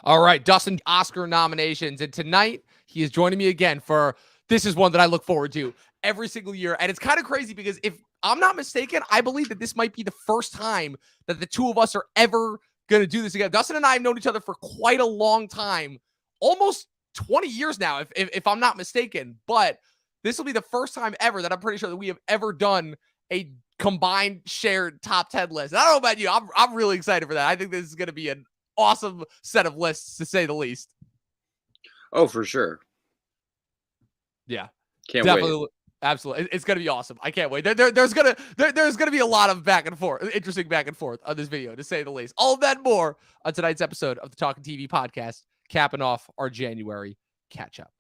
All right, Dustin, Oscar nominations. And tonight, he is joining me again for this is one that I look forward to every single year. And it's kind of crazy because if I'm not mistaken, I believe that this might be the first time that the two of us are ever going to do this again. Dustin and I have known each other for quite a long time, almost 20 years now, if I'm not mistaken. But this will be the first time ever that I'm pretty sure that we have ever done a combined shared top 10 list. And I don't know about you. I'm really excited for that. I think this is going to be an awesome set of lists, to say the least. Oh, for sure. Yeah, Can't definitely. wait. Absolutely. It's going to be awesome. I can't wait. There's going to be a lot of back and forth, interesting back and forth on this video, to say the least. All of that and more on tonight's episode of the Talkin TV podcast, capping off our January catch up.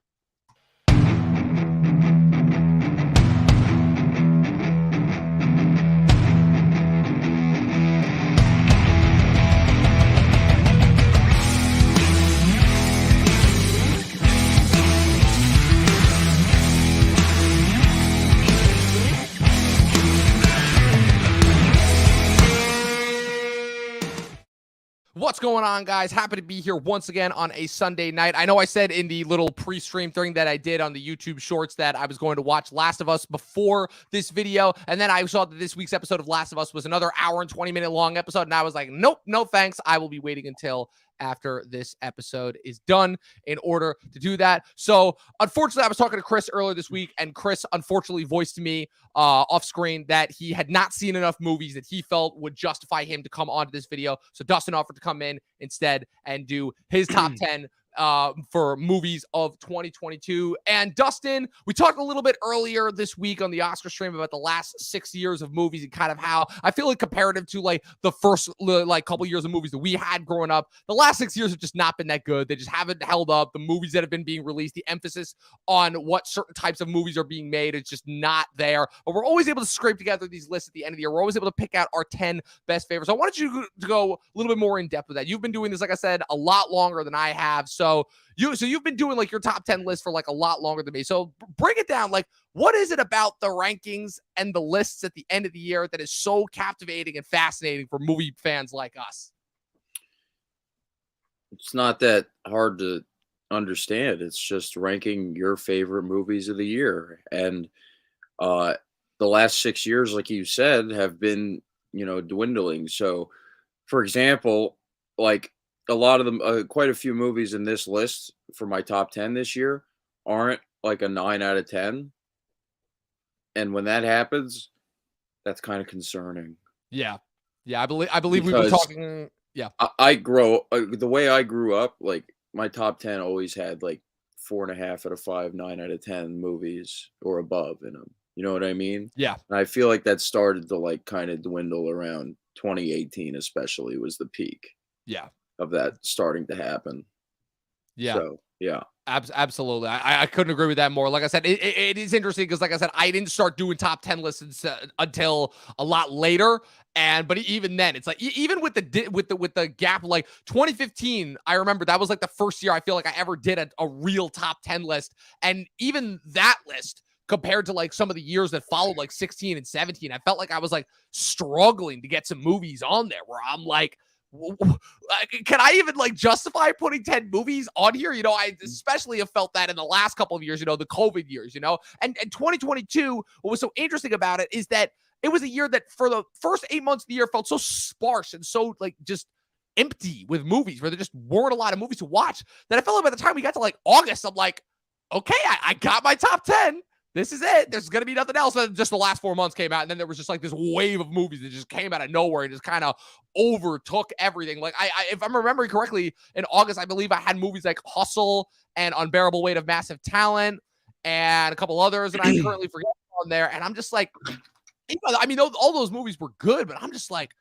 What's going on, guys? Happy to be here once again on a Sunday night. I know I said in the little pre-stream thing that I did on the YouTube Shorts that I was going to watch Last of Us before this video, and then I saw that this week's episode of Last of Us was another hour and 20-minute long episode, and I was like, nope, no thanks. I will be waiting until after this episode is done in order to do that. So unfortunately, I was talking to Chris earlier this week, and Chris unfortunately voiced to me off screen that he had not seen enough movies that he felt would justify him to come onto this video. So Dustin offered to come in instead and do his top 10 for movies of 2022. And Dustin, we talked a little bit earlier this week on the Oscar stream about the last 6 years of movies and kind of how I feel like comparative to like the first like couple years of movies that we had growing up, the last 6 years have just not been that good. They just haven't held up. The movies that have been being released, the emphasis on what certain types of movies are being made, it's just not there. But we're always able to scrape together these lists at the end of the year. We're always able to pick out our 10 best favorites. I wanted you to go a little bit more in depth with that. You've been doing this, like I said, a lot longer than I have. So you've been doing like your top 10 list for like a lot longer than me. So break it down. Like, what is it about the rankings and the lists at the end of the year that is so captivating and fascinating for movie fans like us? It's not that hard to understand. It's just ranking your favorite movies of the year. And the last 6 years, like you said, have been, dwindling. So, for example, like a lot of them, quite a few movies in this list for my top 10 this year aren't like a 9 out of 10. And when that happens, that's kind of concerning. Yeah. I believe we were talking. Yeah. The way I grew up, like my top 10 always had like 4.5 out of 5, 9 out of 10 movies or above in them. You know what I mean? Yeah. And I feel like that started to like kind of dwindle around 2018, especially was the peak. Yeah. Of that starting to happen. Yeah. So, yeah. Absolutely. I couldn't agree with that more. Like I said, it is interesting because, like I said, I didn't start doing top 10 lists until a lot later. But even then, it's like even with the gap, like 2015, I remember that was like the first year I feel like I ever did a real top 10 list. And even that list, compared to like some of the years that followed, like 16 and 17, I felt like I was like struggling to get some movies on there where I'm like, can I even like justify putting 10 movies on here? I especially have felt that in the last couple of years, the COVID years, and 2022, what was so interesting about it is that it was a year that for the first 8 months of the year felt so sparse and so like just empty with movies where there just weren't a lot of movies to watch that I felt like by the time we got to like August, I'm like, okay, I got my top 10. This is it. There's going to be nothing else. And just the last 4 months came out, and then there was just like this wave of movies that just came out of nowhere and just kind of overtook everything. Like if I'm remembering correctly, in August, I believe I had movies like Hustle and Unbearable Weight of Massive Talent and a couple others, and I'm currently forgetting on there. And I'm just like, I mean, all those movies were good, but I'm just like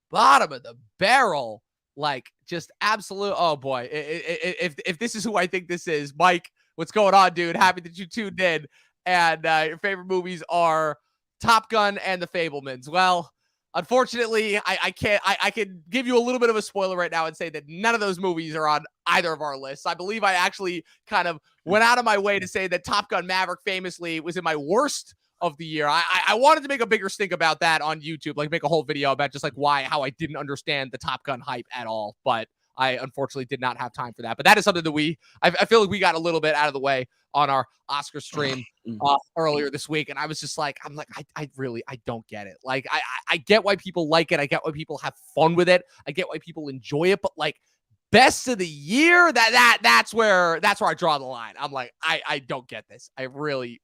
bottom of the barrel, like just absolute. Oh boy, if this is who I think this is, Mike, what's going on, dude? Happy that you tuned in. And your favorite movies are Top Gun and The Fabelmans. Well, unfortunately, I can't. I can give you a little bit of a spoiler right now and say that none of those movies are on either of our lists. I believe I actually kind of went out of my way to say that Top Gun Maverick famously was in my worst of the year. I wanted to make a bigger stink about that on YouTube, like make a whole video about just like how I didn't understand the Top Gun hype at all. But I unfortunately did not have time for that. But that is something that I feel like we got a little bit out of the way on our Oscar stream earlier this week. And I was just like, I really don't get it. Like, I get why people like it. I get why people have fun with it. I get why people enjoy it. But like, best of the year, that's where I draw the line. I'm like, I don't get this. I really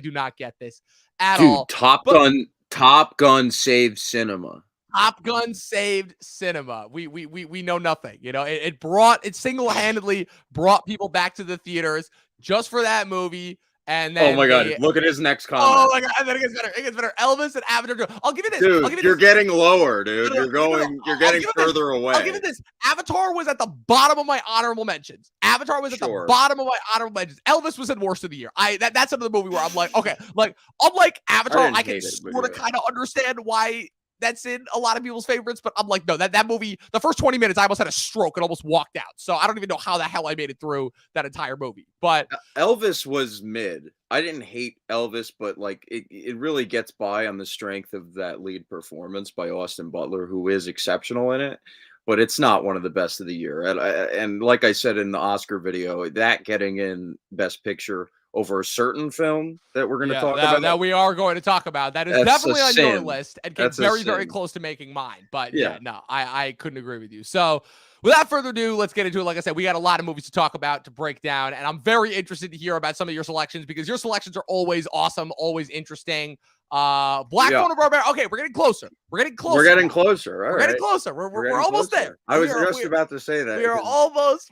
do not get this at all. Top Gun saved cinema. Top Gun saved cinema. We know nothing. You know, it single-handedly brought people back to the theaters just for that movie. And then oh my god, look at his next comment. Oh my god, and then it gets better. It gets better. Elvis and Avatar. I'll give you this. Dude, you're getting lower, dude. You're getting further away. I'll give you this. Avatar was at the bottom of my honorable mentions. Avatar was at the bottom of my honorable mentions. Elvis was in worst of the year. That's another movie where I'm like, okay, like unlike Avatar, I can sort of kind of understand why that's in a lot of people's favorites, but I'm like, no, that movie, the first 20 minutes, I almost had a stroke and almost walked out. So I don't even know how the hell I made it through that entire movie. But Elvis was mid. I didn't hate Elvis, but like it really gets by on the strength of that lead performance by Austin Butler, who is exceptional in it. But it's not one of the best of the year. And like I said in the Oscar video, that getting in Best Picture over a certain film that we're going to talk about. That we are going to talk about. That is definitely on your list and came very close to making mine. But yeah, no, I couldn't agree with you. So without further ado, let's get into it. Like I said, we got a lot of movies to talk about, to break down, and I'm very interested to hear about some of your selections because your selections are always awesome, always interesting. Black Phone and Barbarian. Okay, we're getting closer. We're getting closer. We're getting closer. We're getting closer. We're almost there. I was just about to say that.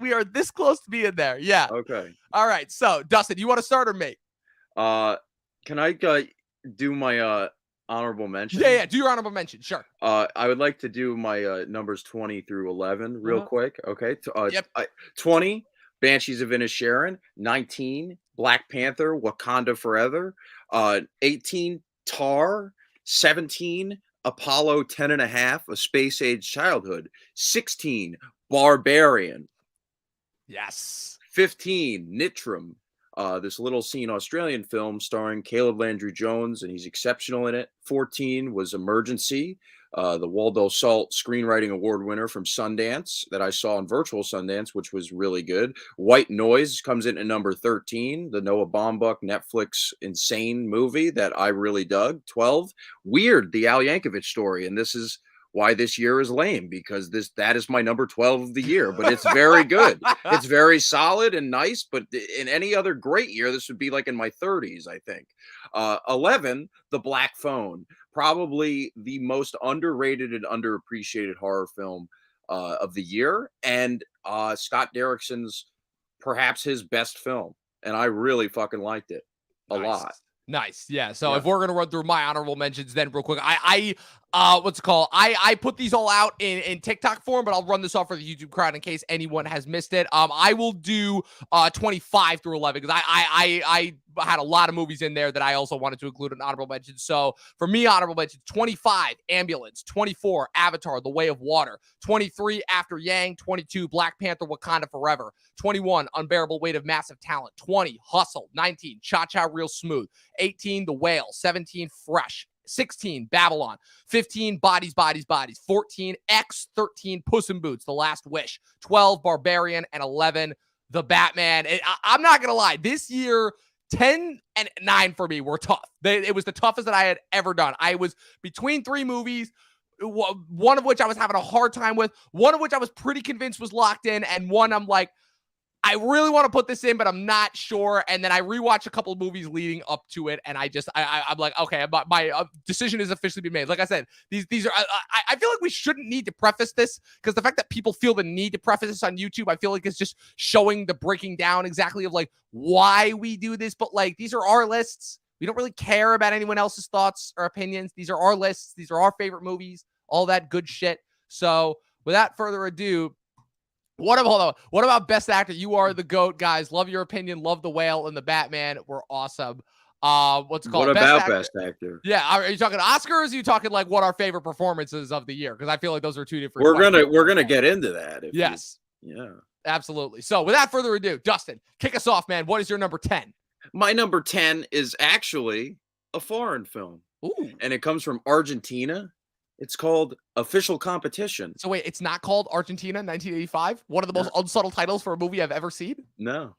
We are this close to being there. Yeah. Okay. All right. So, Dustin, you want to start or me? Can I do my honorable mention? Yeah. Do your honorable mention. Sure. I would like to do my numbers 20 through 11 real quick. Okay. 20, Banshees of Inisherin. 19, Black Panther, Wakanda Forever. 18, Tar. 17, Apollo 10.5, A Space Age Childhood. 16, Barbarian. Yes. 15, Nitram. This little scene Australian film starring Caleb Landry Jones, and he's exceptional in it. 14 was Emergency, the Waldo Salt Screenwriting Award winner from Sundance that I saw in virtual Sundance, which was really good. White Noise comes in at number 13, the Noah Baumbach Netflix insane movie that I really dug. 12, Weird, the Al Yankovic story, and this is why this year is lame, because that is my number 12 of the year, but it's very good. It's very solid and nice, but in any other great year, this would be like in my 30s, I think. 11, The Black Phone, probably the most underrated and underappreciated horror film of the year, and Scott Derrickson's perhaps his best film, and I really fucking liked it a lot. Nice. Yeah. So if we're going to run through my honorable mentions then real quick, what's it called? I put these all out in TikTok form, but I'll run this off for the YouTube crowd in case anyone has missed it. I will do 25 through 11 because I had a lot of movies in there that I also wanted to include in honorable mentions. So for me, honorable mentions: 25, Ambulance; 24, Avatar: The Way of Water; 23, After Yang; 22, Black Panther: Wakanda Forever; 21, Unbearable Weight of Massive Talent; 20, Hustle; 19, Cha Cha Real Smooth; 18, The Whale; 17, Fresh; 16, Babylon; 15, Bodies, Bodies, Bodies; 14, X; 13, Puss in Boots: The Last Wish; 12, Barbarian; and 11, The Batman. I'm not going to lie. This year, 10 and 9 for me were tough. It was the toughest that I had ever done. I was between 3 movies, one of which I was having a hard time with, one of which I was pretty convinced was locked in, and one I'm like, I really want to put this in, but I'm not sure. And then I rewatched a couple of movies leading up to it, and I'm like, okay, my decision has officially been made. Like I said, these are. I feel like we shouldn't need to preface this because the fact that people feel the need to preface this on YouTube, I feel like it's just showing the breaking down exactly of like why we do this. But like these are our lists. We don't really care about anyone else's thoughts or opinions. These are our lists. These are our favorite movies. All that good shit. So without further ado. What about Best Actor? You are the GOAT, guys. Love your opinion. Love The Whale and The Batman. We're awesome. What's it called? What about Best Actor? Yeah, are you talking Oscars? Or are you talking like what our favorite performances of the year? Because I feel like those are two different. We're gonna get into that. Yes. Yeah. Absolutely. So without further ado, Dustin, kick us off, man. What is your number 10? My number 10 is actually a foreign film. Ooh. And it comes from Argentina. It's called Official Competition. So wait, it's not called Argentina 1985? One of the most No, unsubtle titles for a movie I've ever seen? no.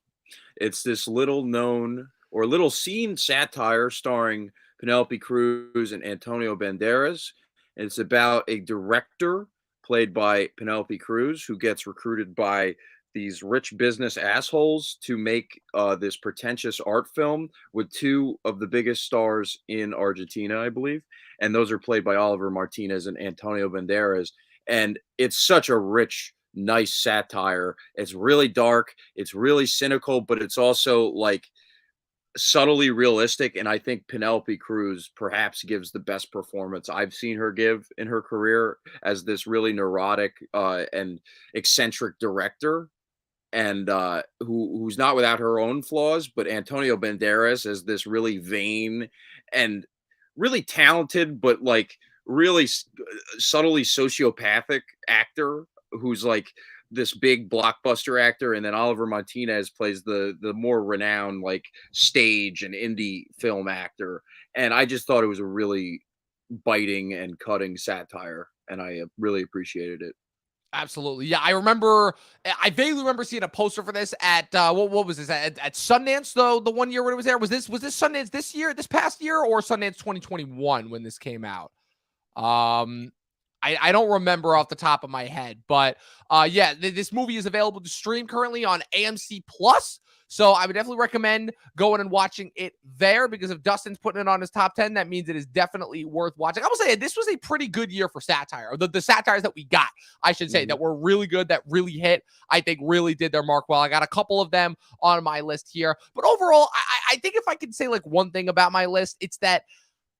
It's this little known or little seen satire starring Penelope Cruz and Antonio Banderas. And it's about a director played by Penelope Cruz who gets recruited by these rich business assholes to make this pretentious art film with two of the biggest stars in Argentina, I believe. And those are played by Oliver Martinez and Antonio Banderas. And it's such a rich, nice satire. It's really dark, it's really cynical, but it's also like subtly realistic. And I think Penelope Cruz perhaps gives the best performance I've seen her give in her career as this really neurotic and eccentric director. And who's not without her own flaws, but Antonio Banderas as this really vain and really talented, but like really subtly sociopathic actor who's like this big blockbuster actor, and then Oliver Martinez plays the more renowned like stage and indie film actor. And I just thought it was a really biting and cutting satire, and I really appreciated it. Absolutely. Yeah, I remember. I vaguely remember seeing a poster for this at what was this at Sundance though? The one year when it was there was this Sundance this past year, or Sundance 2021 when this came out? Um, I don't remember off the top of my head, but yeah, this movie is available to stream currently on AMC Plus. So I would definitely recommend going and watching it there, because if Dustin's putting it on his top 10, that means it is definitely worth watching. I will say this was a pretty good year for satire. The satires that we got, I should say, that were really good, that really hit, I think really did their mark well. I got a couple of them on my list here. But overall, I think if I could say like one thing about my list, it's that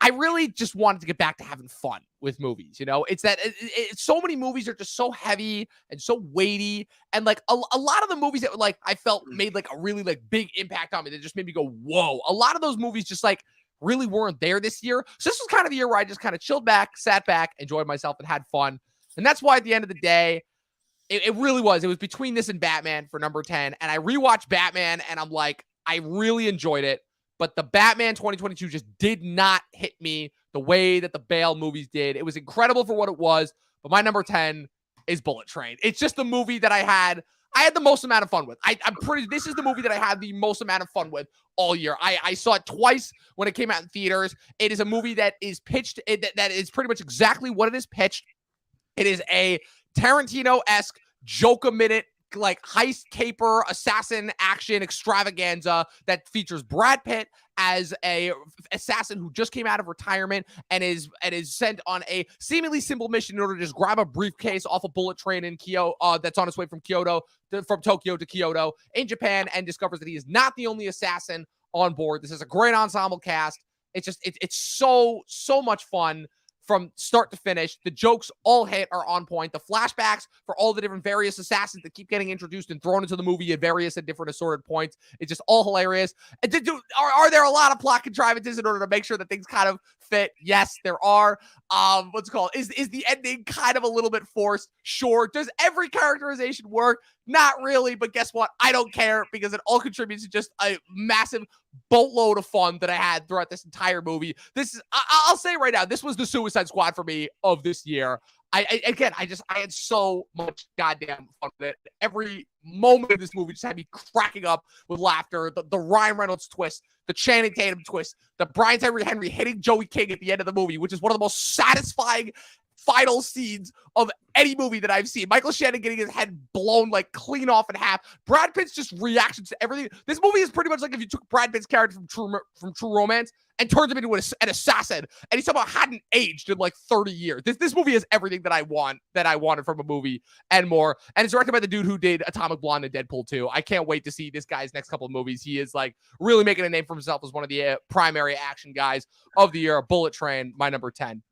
I really just wanted to get back to having fun with movies. It's that so many movies are just so heavy and so weighty. And like a lot of the movies that like I felt made like a really like big impact on me, that just made me go, whoa. A lot of those movies just like really weren't there this year. So this was kind of the year where I just kind of chilled back, sat back, enjoyed myself, and had fun. And that's why at the end of the day, it really was. It was between this and Batman for number 10. And I rewatched Batman and I'm like, I really enjoyed it. But the Batman 2022 just did not hit me the way that the Bale movies did. It was incredible for what it was, but my number 10 is Bullet Train. It's just the movie that I had the most amount of fun with. This is the movie that I had the most amount of fun with all year. I saw it twice when it came out in theaters. It is a movie that is pitched, that is pretty much exactly what it is pitched. It is a Tarantino-esque joke a minute like heist, caper, assassin action extravaganza that features Brad Pitt as a assassin who just came out of retirement and is sent on a seemingly simple mission in order to just grab a briefcase off a bullet train in Kyoto that's on its way from Tokyo to Kyoto in Japan, and discovers that he is not the only assassin on board. This is a great ensemble cast. It's so much fun from start to finish. The jokes all are on point. The flashbacks for all the different various assassins that keep getting introduced and thrown into the movie at various and different assorted points. It's just all hilarious. Are there a lot of plot contrivances in order to make sure that things kind of fit? Yes, there are. What's it called? Is the ending kind of a little bit forced? Sure. Does every characterization work? Not really, but guess what? I don't care, because it all contributes to just a massive boatload of fun that I had throughout this entire movie. I'll say right now, this was the Suicide Squad for me of this year. I had so much goddamn fun with it. Every moment of this movie just had me cracking up with laughter. The Ryan Reynolds twist, the Channing Tatum twist, the Brian Tyree Henry hitting Joey King at the end of the movie, which is one of the most satisfying final scenes of any movie that I've seen. Michael Shannon getting his head blown like clean off in half. Brad Pitt's just reactions to everything. This movie is pretty much like if you took Brad Pitt's character from True Romance and turned him into an assassin, and he somehow hadn't aged in like 30 years. This movie is everything that I wanted from a movie and more. And it's directed by the dude who did Atomic Blonde and Deadpool 2. I can't wait to see this guy's next couple of movies. He is like really making a name for himself as one of the primary action guys of the year. Bullet Train, my number 10.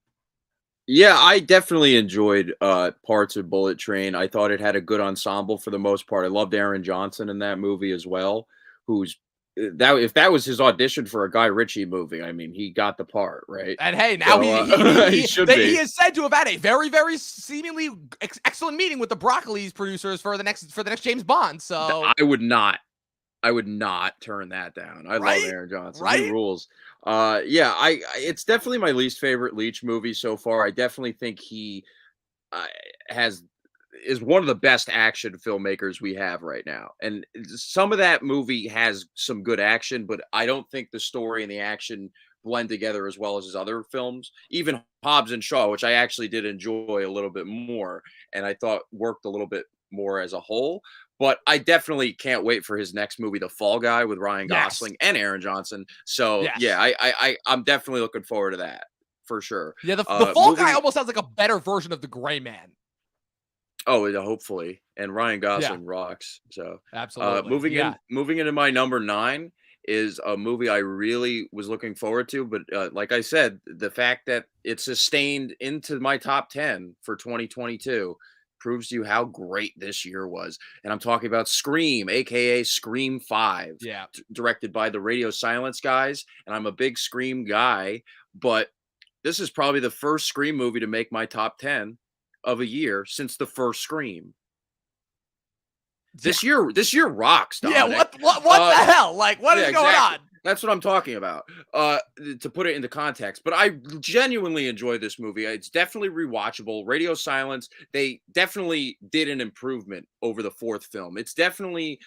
Yeah, I definitely enjoyed parts of Bullet Train. I thought it had a good ensemble for the most part. I loved Aaron Johnson in that movie as well, who's that if that was his audition for a Guy Ritchie movie, I mean, he got the part, right? And hey, now So, he should be. He is said to have had a very, very seemingly excellent meeting with the Broccoli's producers for the next James Bond. So I would not I would not turn that down. I love Right? Aaron Johnson. He Right? rules. Yeah, it's definitely my least favorite Leach movie so far. I definitely think he uh, has is one of the best action filmmakers we have right now. And some of that movie has some good action, but I don't think the story and the action blend together as well as his other films. Even Hobbs and Shaw, which I actually did enjoy a little bit more and I thought worked a little bit more as a whole. But I definitely can't wait for his next movie, The Fall Guy, with Ryan Yes. Gosling and Aaron Johnson. So yeah, Yes. I'm definitely looking forward to that for sure. Yeah, the Fall Guy Moving almost sounds like a better version of the Gray Man. Oh, yeah, hopefully, and Ryan Yeah, Gosling rocks, so, absolutely. Yeah. moving into my number 9 is a movie I really was looking forward to, but, like I said, the fact that it sustained into my top 10 for 2022 proves to you how great this year was, and I'm talking about Scream, AKA Scream 5, Yeah. directed by the Radio Silence guys, and I'm a big Scream guy, but this is probably the first Scream movie to make my top 10 of a year since the first Scream. Yeah. This year rocks, Yeah, Dominic. what the hell? Like, what Yeah, is going exactly. on? That's what I'm talking about. To put it into context, but I genuinely enjoy this movie. It's definitely rewatchable. Radio Silence, they definitely did an improvement over the fourth film. It's definitely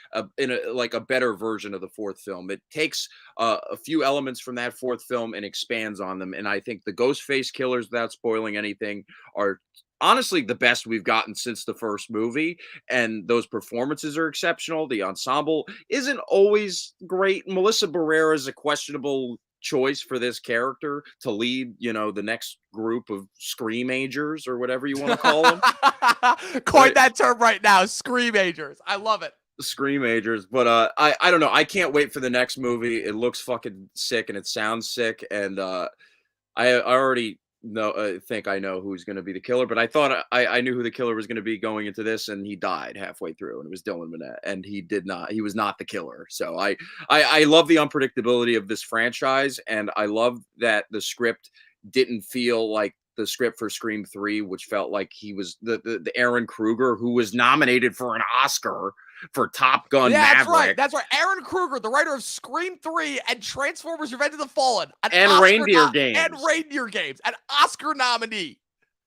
like a better version of the fourth film. It takes a few elements from that fourth film and expands on them. And I think the Ghostface killers, without spoiling anything, are honestly the best we've gotten since the first movie, and those performances are exceptional. The ensemble isn't always great. Melissa Barrera is a questionable choice for this character to lead, the next group of screamagers or whatever you want to call them. Coin that term right now, screamagers. I love it. Screamagers, but I don't know. I can't wait for the next movie. It looks fucking sick and it sounds sick, and I already think I know who's going to be the killer, but I thought I knew who the killer was going to be going into this, and he died halfway through, and it was Dylan Minnette, and he was not the killer. So I love the unpredictability of this franchise, and I love that the script didn't feel like the script for Scream 3, which felt like he was the Aaron Kruger who was nominated for an Oscar for Top Gun Yeah, that's right. Maverick That's right. Aaron Kruger, the writer of Scream 3 and Transformers Revenge of the Fallen, and Reindeer Games. And Reindeer Games, an Oscar nominee.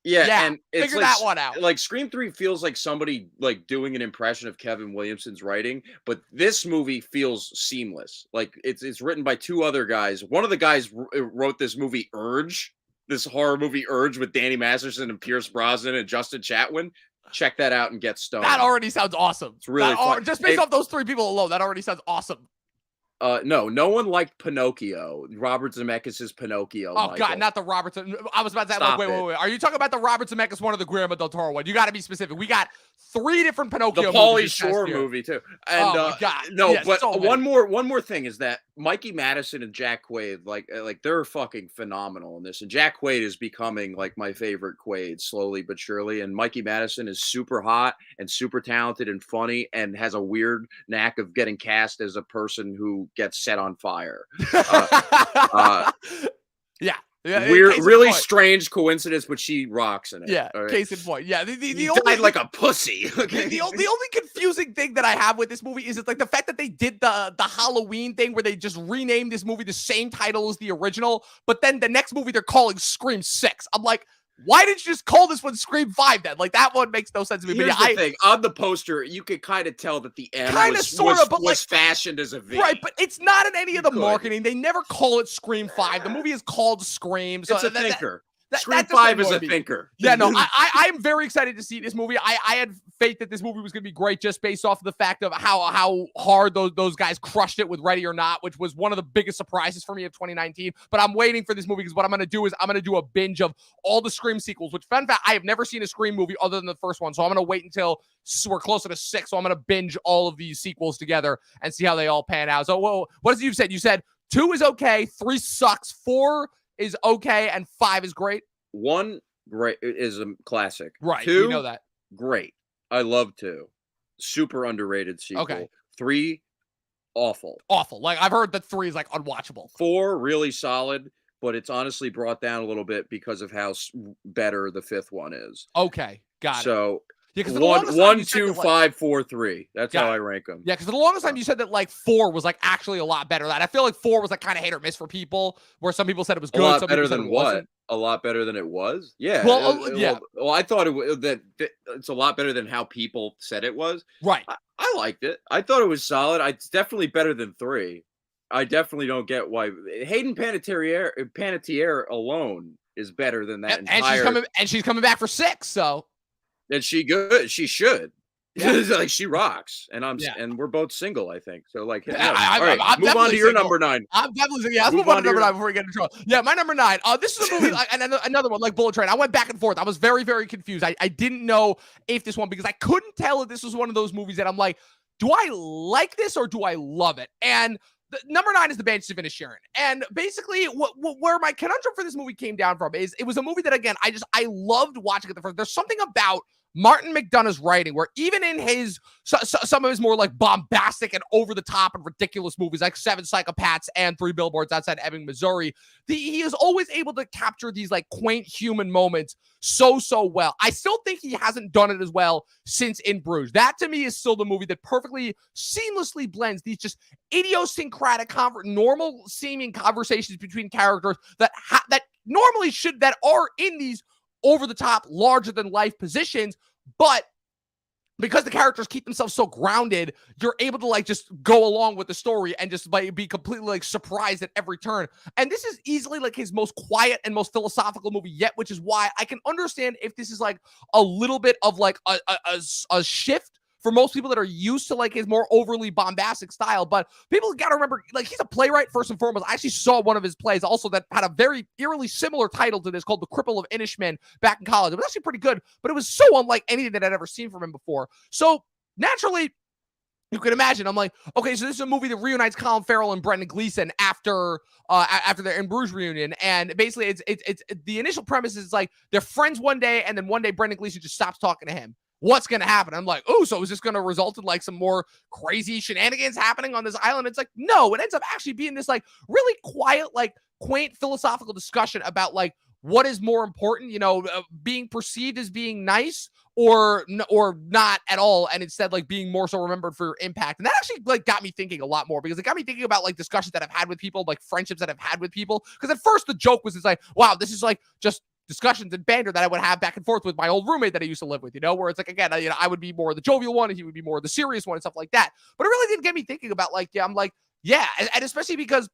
Yeah, Yeah, and it's figure like that one out. like Scream 3 feels like somebody like doing an impression of Kevin Williamson's writing, but this movie feels seamless. Like it's written by two other guys. One of the guys wrote this movie Urge, this horror movie Urge with Danny Masterson and Pierce Brosnan and Justin Chatwin. Check that out and get stoned. That already sounds awesome. It's really fun. Just based off those three people alone, that already sounds awesome. No one liked Pinocchio. Robert Zemeckis' Pinocchio. Oh Michael. God, not the Robert. I was about to say, Stop wait. Are you talking about the Robert Zemeckis one or the Guillermo del Toro one? You got to be specific. We got 3 different Pinocchio the Pauly movies Shore movie too. And oh my God. no, yes, but so one more thing is that Mikey Madison and Jack Quaid, like they're fucking phenomenal in this. And Jack Quaid is becoming like my favorite Quaid slowly but surely. And Mikey Madison is super hot and super talented and funny and has a weird knack of getting cast as a person who gets set on fire. Yeah. Weird, really strange coincidence, but she rocks in it. Yeah, right? case in point. Yeah, the only died like a pussy. Okay? The only confusing thing that I have with this movie is it's like the fact that they did the Halloween thing where they just renamed this movie the same title as the original, but then the next movie they're calling Scream 6. I'm like, why didn't you just call this one Scream 5 then? Like, that one makes no sense to me. Here's but the thing. On the poster, you could kind of tell that the M was fashioned as a V. Right, but it's not in any of the marketing. They never call it Scream 5. The movie is called Scream. So it's a thinker. Scream that 5 is a thinker. Yeah, no, I'm very excited to see this movie. I had faith that this movie was going to be great just based off of the fact of how hard those guys crushed it with Ready or Not, which was one of the biggest surprises for me of 2019. But I'm waiting for this movie because what I'm going to do is I'm going to do a binge of all the Scream sequels, which, fun fact, I have never seen a Scream movie other than the first one. So I'm going to wait until we're closer to 6. So I'm going to binge all of these sequels together and see how they all pan out. So, well, what is it you said? You said 2 is okay, 3 sucks, 4 is okay, and 5 is great. 1 great is a classic. Right. 2, we know that. Great. I love 2. Super underrated sequel. Okay. 3, awful. Awful. Like, I've heard that 3 is like unwatchable. 4, really solid, but it's honestly brought down a little bit because of how better the 5th one is. Okay. Got it. So Yeah, because for the One, longest time one, you said two, that like five, four, three. That's how got I it. rank them. Yeah, because for the longest time you said that like 4 was like actually a lot better. That I feel like 4 was like kind of hit or miss for people, where some people said it was A good, lot some people better said it than what? wasn't. A lot better than it was? Yeah. Well, yeah, Well, I thought that it's a lot better than how people said it was. right. I liked it. I thought it was solid. It's definitely better than 3. I definitely don't get why Hayden Panettiere alone is better than that Yep, and she's entire. coming back for 6. So And she good. She should. yeah, Like she rocks, and yeah. and we're both single, I think. So like, hit me up. I, All right, I'm move on to definitely your single. number 9. I'm definitely single. Yeah, let's Move move on on to to number your. 9 before we get in trouble. Yeah, my number 9. This is a movie, and another one like Bullet Train. I went back and forth. I was very, very confused. I didn't know if this one because I couldn't tell if this was one of those movies that I'm like, do I like this or do I love it? And number 9 is The Banshees of Inisherin. And basically, where my conundrum for this movie came down from is it was a movie that again I loved watching it the first. There's something about Martin McDonagh's writing, where even in his some of his more like bombastic and over the top and ridiculous movies, like Seven Psychopaths and Three Billboards Outside Ebbing, Missouri, he is always able to capture these like quaint human moments so well. I still think he hasn't done it as well since In Bruges. That to me is still the movie that perfectly seamlessly blends these just idiosyncratic, normal seeming conversations between characters that that are in these over the top, larger than life positions, but because the characters keep themselves so grounded, you're able to like just go along with the story and just like be completely like surprised at every turn. And this is easily like his most quiet and most philosophical movie yet, which is why I can understand if this is like a little bit of like a shift for most people that are used to like his more overly bombastic style. But people got to remember, like, he's a playwright first and foremost. I actually saw one of his plays also that had a very eerily similar title to this called The Cripple of Inishmin back in college. It was actually pretty good, but it was so unlike anything that I'd ever seen from him before. So naturally, you can imagine, I'm like, okay, so this is a movie that reunites Colin Farrell and Brendan Gleeson after their In Bruges reunion, and basically, it's the initial premise is like they're friends one day, and then one day Brendan Gleeson just stops talking to him. What's going to happen? I'm like, oh, so is this going to result in like some more crazy shenanigans happening on this island? It's like, no, it ends up actually being this like really quiet, like quaint philosophical discussion about like what is more important, being perceived as being nice or not at all, and instead like being more so remembered for your impact. And that actually like got me thinking a lot more, because it got me thinking about like discussions that I've had with people, like friendships that I've had with people. Because at first the joke was just like, wow, this is like just discussions and banter that I would have back and forth with my old roommate that I used to live with, where it's like, again, I would be more the jovial one and he would be more the serious one and stuff like that. But it really did get me thinking about like, I'm like, yeah, and especially because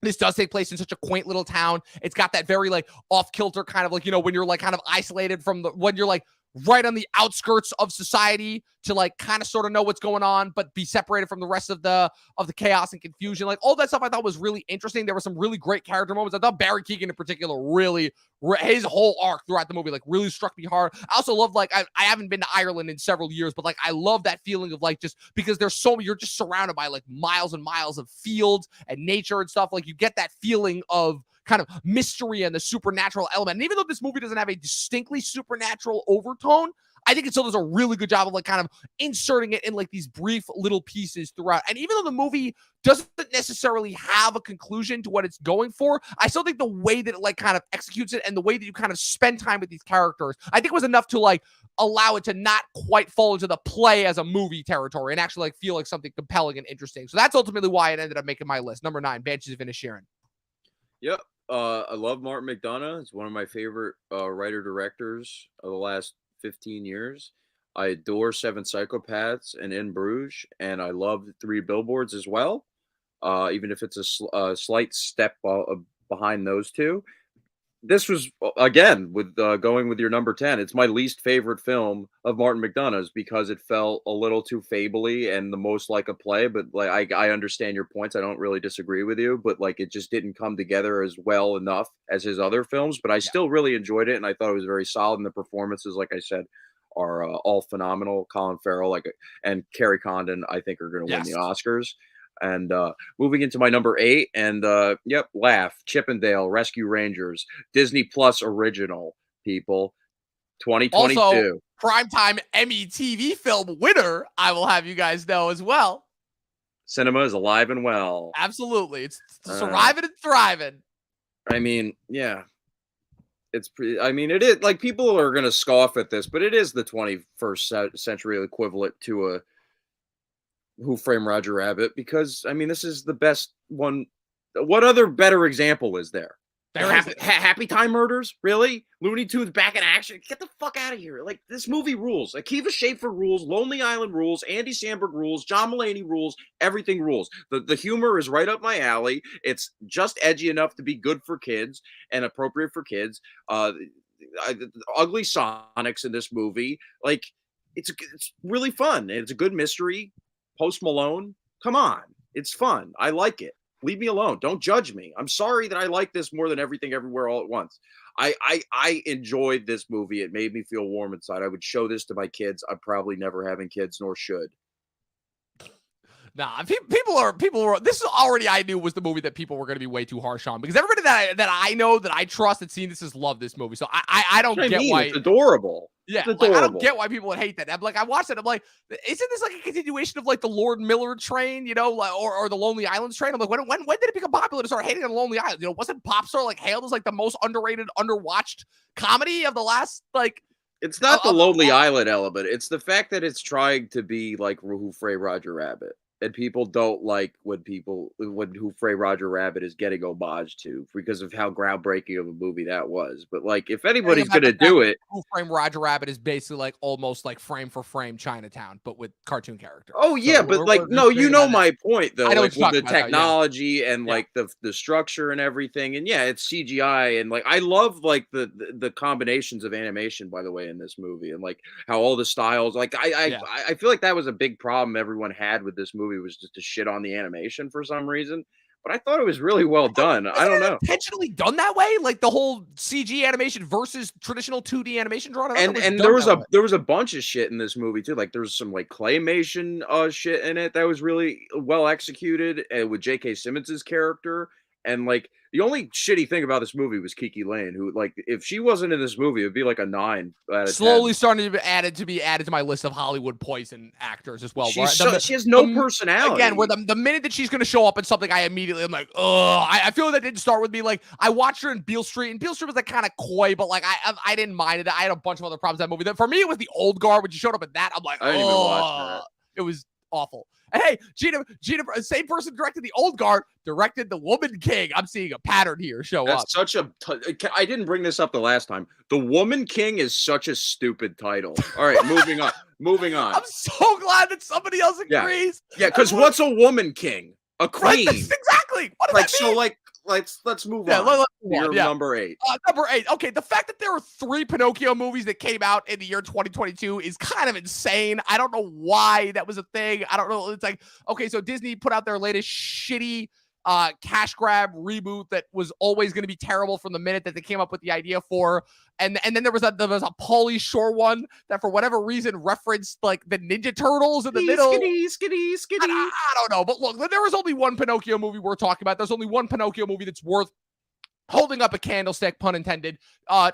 this does take place in such a quaint little town. It's got that very like off-kilter kind of like, when you're like kind of isolated from when you're like right on the outskirts of society to like kind of sort of know what's going on, but be separated from the rest of the chaos and confusion. Like all that stuff I thought was really interesting. There were some really great character moments. I thought Barry Keoghan in particular really, his whole arc throughout the movie like really struck me hard. I also love like I haven't been to Ireland in several years, but like I love that feeling of like just because you're just surrounded by like miles and miles of fields and nature and stuff. Like you get that feeling of kind of mystery and the supernatural element. And even though this movie doesn't have a distinctly supernatural overtone, I think it still does a really good job of like kind of inserting it in like these brief little pieces throughout. And even though the movie doesn't necessarily have a conclusion to what it's going for, I still think the way that it like kind of executes it and the way that you kind of spend time with these characters, I think was enough to like allow it to not quite fall into the play as a movie territory and actually like feel like something compelling and interesting. So that's ultimately why it ended up making my list. Number 9, Banshees of Inisherin. Yep. I love Martin McDonagh. He's one of my favorite writer-directors of the last 15 years. I adore Seven Psychopaths and In Bruges, and I love Three Billboards as well, even if it's a slight step behind those two. This was again with going with your number 10. It's my least favorite film of Martin McDonagh's because it felt a little too fably and the most like a play. But like I understand your points. I don't really disagree with you, but like it just didn't come together as well enough as his other films. But I Yeah. still really enjoyed it, and I thought it was very solid. And the performances, like I said, are all phenomenal. Colin Farrell, and Kerry Condon, I think are going to win the Yes. Oscars. And moving into my number 8, and yep, Laugh, Chippendale, Rescue Rangers, Disney Plus original, people, Also, 2022. primetime Emmy TV film winner, I will have you guys know as well. Cinema is alive and well. Absolutely. It's Uh, surviving and thriving. I mean, yeah. It's pretty. I mean, it is like people are gonna scoff at this, but it is the 21st century equivalent to a Who Framed Roger Rabbit because I mean, this is the best one. What other better example is there? There is. Happy Time Murders? Really? Looney Tunes back in action? Get the fuck out of here. Like, this movie rules. Akiva Schaffer rules. Lonely Island rules. Andy Samberg rules. John Mulaney rules. Everything rules. The humor is right up my alley. It's just edgy enough to be good for kids and appropriate for kids. Ugly Sonics in this movie. Like, it's really fun. And it's a good mystery. Post Malone. Come on. It's fun. I like it. Leave me alone. Don't judge me. I'm sorry that I like this more than Everything Everywhere All at Once. I enjoyed this movie. It made me feel warm inside. I would show this to my kids. I'm probably never having kids, nor should. Nah, people were. This is already I knew was the movie that people were going to be way too harsh on because everybody that I know that I trust that's seen this has loved this movie. So I don't get why it's adorable. Yeah, it's adorable. Like, I don't get why people would hate that. I'm like, I watched it. I'm like, isn't this like a continuation of like the Lord Miller train, you know, like, or the Lonely Islands train? I'm like, when did it become popular to start hating on Lonely Island? You know, wasn't Popstar like hailed as like the most underrated, underwatched comedy of the last like? It's not the Lonely Island element. It's the fact that it's trying to be like Who Framed Roger Rabbit. And people don't like when Who Framed Roger Rabbit is getting homage to because of how groundbreaking of a movie that was. But like, if anybody's gonna do it, Who Framed Roger Rabbit is basically like almost like frame for frame Chinatown, but with cartoon characters. Oh yeah, so but like, no, you know my point though. Like with the technology and like the structure and everything, and yeah, it's CGI and like I love like the combinations of animation, by the way, in this movie, and like how all the styles. Like I feel like that was a big problem everyone had with this movie. Was just to shit on the animation for some reason, but I thought it was really well done. I don't know, intentionally done that way, like the whole CG animation versus traditional 2D animation drawn. And there was a bunch of shit in this movie too. Like there's some like claymation shit in it that was really well executed, and with J.K. Simmons's character. And like the only shitty thing about this movie was Kiki Lane, who like if she wasn't in this movie, it'd be like a 9 out of 10. Slowly starting to be added to my list of Hollywood poison actors as well. She has no personality. Again, where the minute that she's going to show up in something, I'm like, oh, I feel that didn't start with me. Like I watched her in Beale Street, and Beale Street was like kind of coy, but like I didn't mind it. I had a bunch of other problems with that movie. For me, it was the Old Guard when she showed up in that. I'm like, I didn't even watch that. It was awful. And hey, Gina, same person directed the Old Guard, directed The Woman King. I'm seeing a pattern here show up. Such a. I didn't bring this up the last time. The Woman King is such a stupid title. All right, moving on. Moving on. I'm so glad that somebody else agrees. Yeah, because what's a woman king? A queen. Right, exactly. What does that mean? So like. Let's move on. Number 8. Number 8. Okay, the fact that there were 3 Pinocchio movies that came out in the year 2022 is kind of insane. I don't know why that was a thing. I don't know. It's like, okay, so Disney put out their latest shitty cash grab reboot that was always going to be terrible from the minute that they came up with the idea for. And then there was a Pauly Shore one that for whatever reason referenced like the Ninja Turtles in the middle. Skitty. I don't know, but look, there was only one Pinocchio movie we're talking about. There's only one Pinocchio movie that's worth holding up a candlestick, pun intended,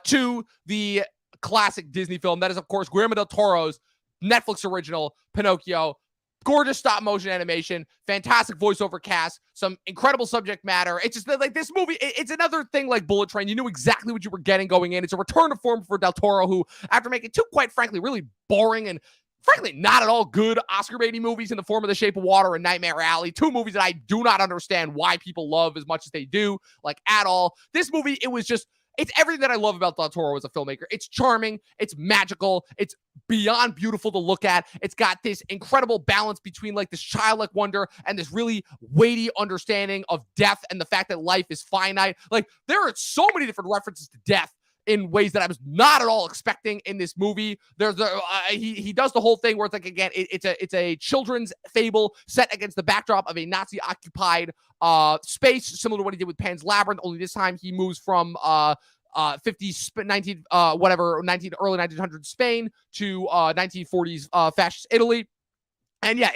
to the classic Disney film. That is, of course, Guillermo del Toro's Netflix original, Pinocchio. Gorgeous stop motion animation, fantastic voiceover cast, some incredible subject matter. It's just like this movie, it's another thing like Bullet Train. You knew exactly what you were getting going in. It's a return to form for Del Toro, who, after making 2, quite frankly, really boring and frankly not at all good Oscar-baity movies in the form of The Shape of Water and Nightmare Alley, 2 movies that I do not understand why people love as much as they do, like at all. This movie, it's everything that I love about Del Toro as a filmmaker. It's charming. It's magical. It's beyond beautiful to look at. It's got this incredible balance between like this childlike wonder and this really weighty understanding of death and the fact that life is finite. Like there are so many different references to death in ways that I was not at all expecting in this movie. There's he does the whole thing where it's like, again, it's a children's fable set against the backdrop of a Nazi occupied space, similar to what he did with Pan's Labyrinth, only this time he moves from 50s, early 1900s Spain to 1940s fascist Italy. And yeah,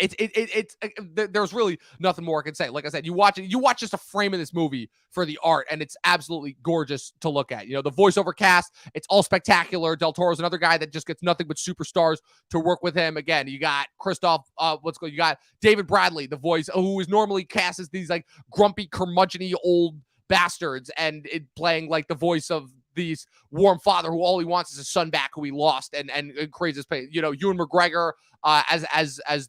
there's really nothing more I can say. Like I said, you watch just a frame of this movie for the art, and it's absolutely gorgeous to look at. You know, the voiceover cast, it's all spectacular. Del Toro's another guy that just gets nothing but superstars to work with him. Again, you got you got David Bradley, the voice, who is normally cast as these like grumpy, curmudgeon-y old bastards, and it playing like the voice of this warm father who all he wants is his son back, who he lost, and creates this pain. You know, Ewan McGregor as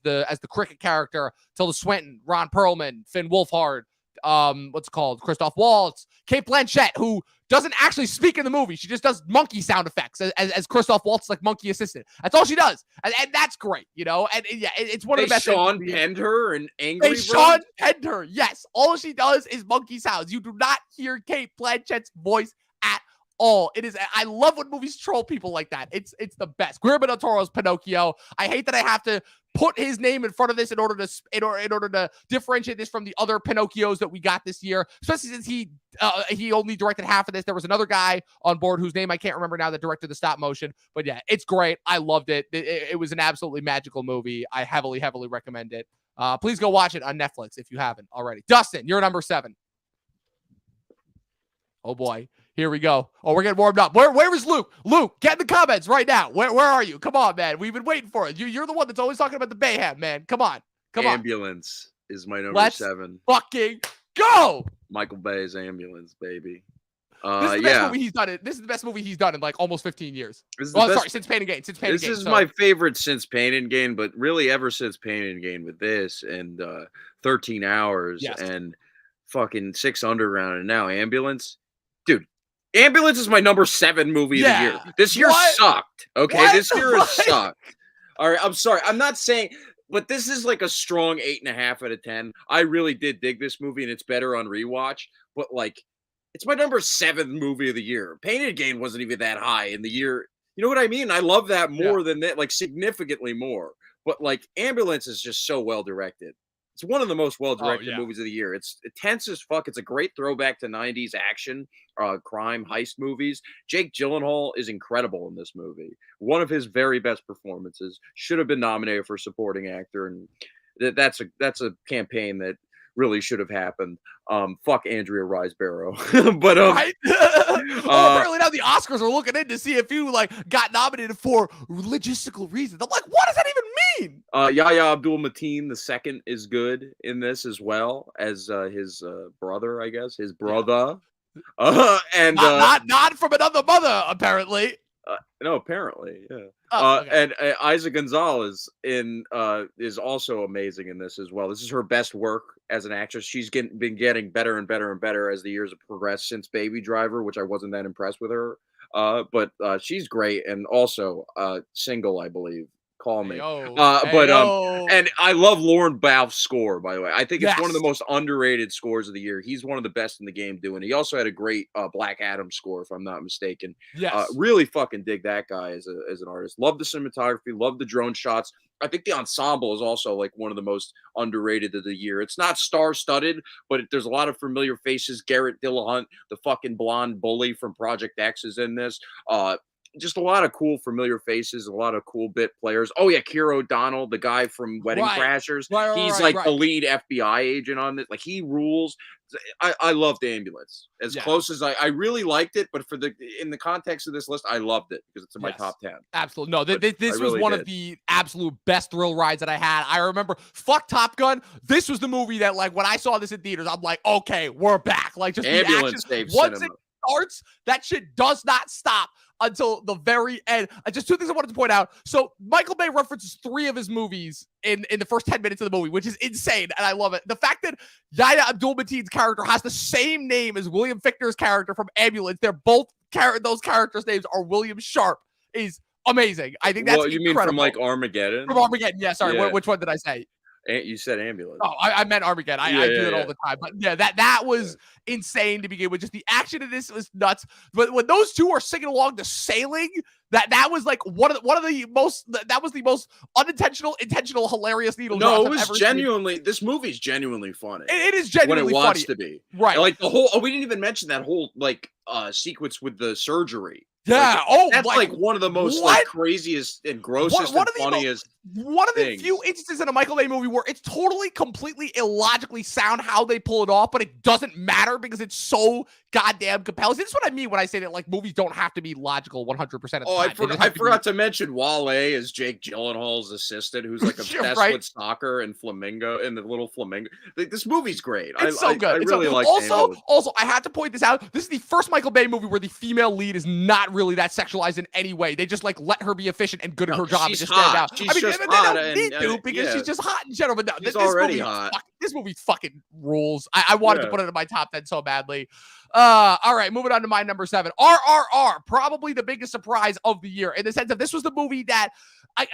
the cricket character, Tilda Swinton, Ron Perlman, Finn Wolfhard, what's it called, Christoph Waltz, Kate Blanchett, who doesn't actually speak in the movie. She just does monkey sound effects as Christoph Waltz, like monkey assistant. That's all she does, and that's great, you know. And yeah, it's one of the best. Sean penned her and Angry Birds. Sean penned her. Yes, all she does is monkey sounds. You do not hear Kate Blanchett's voice at all. It is. I love when movies troll people like that. It's the best. Guillermo del Toro's Pinocchio. I hate that I have to put his name in front of this in order to differentiate this from the other Pinocchios that we got this year, especially since he only directed half of this. There was another guy on board whose name I can't remember now that directed the stop motion. But yeah, it's great. I loved it. It was an absolutely magical movie. I heavily recommend it. Please go watch it on Netflix if you haven't already. Dustin, you're number 7. Oh boy. Here we go. Oh, we're getting warmed up. Where is Luke? Luke, get in the comments right now. Where are you? Come on, man. We've been waiting for it. You're the one that's always talking about the Bayham, man. Come on. Ambulance is my number Let's 7. Fucking go. Michael Bay's Ambulance, baby. This is the best movie he's done. This is the best movie he's done in like almost 15 years. Sorry, since Pain and Gain. This is my favorite since Pain and Gain, but really ever since Pain and Gain with this and 13 Hours and fucking 6 Underground and now Ambulance. Dude, Ambulance is my number 7 movie of the year. This year sucked. Okay, this year has sucked. All right, I'm sorry. I'm not saying, but this is like a strong 8.5 out of 10. I really did dig this movie, and it's better on rewatch. But like, it's my number 7 movie of the year. Pain and Gain wasn't even that high in the year. You know what I mean? I love that more than that, like significantly more. But like, Ambulance is just so well directed. It's one of the most well-directed movies of the year. It's tense as fuck. It's a great throwback to 90s action, crime, heist movies. Jake Gyllenhaal is incredible in this movie. One of his very best performances. Should have been nominated for supporting actor, and that's a campaign that really should have happened. Fuck Andrea Riseborough. But right? Apparently now the Oscars are looking in to see if you like got nominated for logistical reasons. I'm like, what does that even mean? Yahya Abdul-Mateen II is good in this as well as his brother, I guess. His brother. And not from another mother, apparently. No, apparently, yeah. Okay. And Isa Gonzalez is also amazing in this as well. This is her best work as an actress. She's been getting better and better and better as the years have progressed since Baby Driver, which I wasn't that impressed with her. But she's great, and also single, I believe. Call me. And I love Lauren Bouth's score, by the way. I think it's one of the most underrated scores of the year. He's one of the best in the game doing it. He also had a great Black Adam score, if I'm not mistaken. Really fucking dig that guy as an artist. Love the cinematography, love the drone shots. I think the ensemble is also like one of the most underrated of the year. It's not star-studded, but there's a lot of familiar faces. Garrett Dillahunt, the fucking blonde bully from Project X, is in this. Just a lot of cool familiar faces, a lot of cool bit players. Oh yeah, Keira O'Donnell, the guy from Wedding Crashers. He's the lead FBI agent on this. Like, he rules. I loved Ambulance. As close as I really liked it, but in the context of this list, I loved it because it's in my top 10. Absolutely. No, this was one of the absolute best thrill rides that I had. I remember, fuck Top Gun. This was the movie that, like, when I saw this in theaters, I'm like, okay, we're back. Like, just Ambulance the action. Once it starts, that shit does not stop until the very end. Just 2 things I wanted to point out. So Michael Bay references 3 of his movies in the first 10 minutes of the movie, which is insane, and I love it. The fact that Yahya Abdul-Mateen's character has the same name as William Fichtner's character from Ambulance, they're both those characters' names are William Sharp, is amazing. I think that's incredible. Mean from like Armageddon? From Armageddon, yeah. Sorry, which one did I say? You said Ambulance. Oh, I meant Armageddon. I do it all the time. But yeah, that was insane to begin with. Just the action of this was nuts. But when those two are singing along to Sailing, that was like one of the most unintentional, intentional, hilarious needle drops. No, it was genuinely seen. This movie's genuinely funny. It is genuinely when it funny. Wants to be. Right. Like the whole we didn't even mention that whole like sequence with the surgery. Like, Yeah. Oh, that's, like like, one of the most, like, what? craziest and One, grossest one and of the mo- funniest one of the few things. instances in a Michael Bay movie where it's totally, completely illogically sound how they pull it off, but it doesn't matter because it's so goddamn compelling. This is what I mean when I say that like movies don't have to be logical 100% of the Oh, time. They just I have to be forgot to mention Wale as Jake Gyllenhaal's assistant, who's, like, obsessed right. with soccer and flamingo and the little flamingo. Like, this movie's great. It's so I good. It's really so, like the also, ambulance. also, I had to point this out. This is the first Michael Bay movie where the female lead is not really that sexualized in any way. They just like let her be efficient and good at No, her 'cause job and she's just stand hot. out. I She's mean, just they hot don't need to because yeah, she's just hot in general. But no, she's this already movie, hot. this movie fucking rules. I wanted to Yeah. put it in my top 10 so badly. All right, moving on to my number 7. RRR, probably the biggest surprise of the year in the sense of this was the movie that,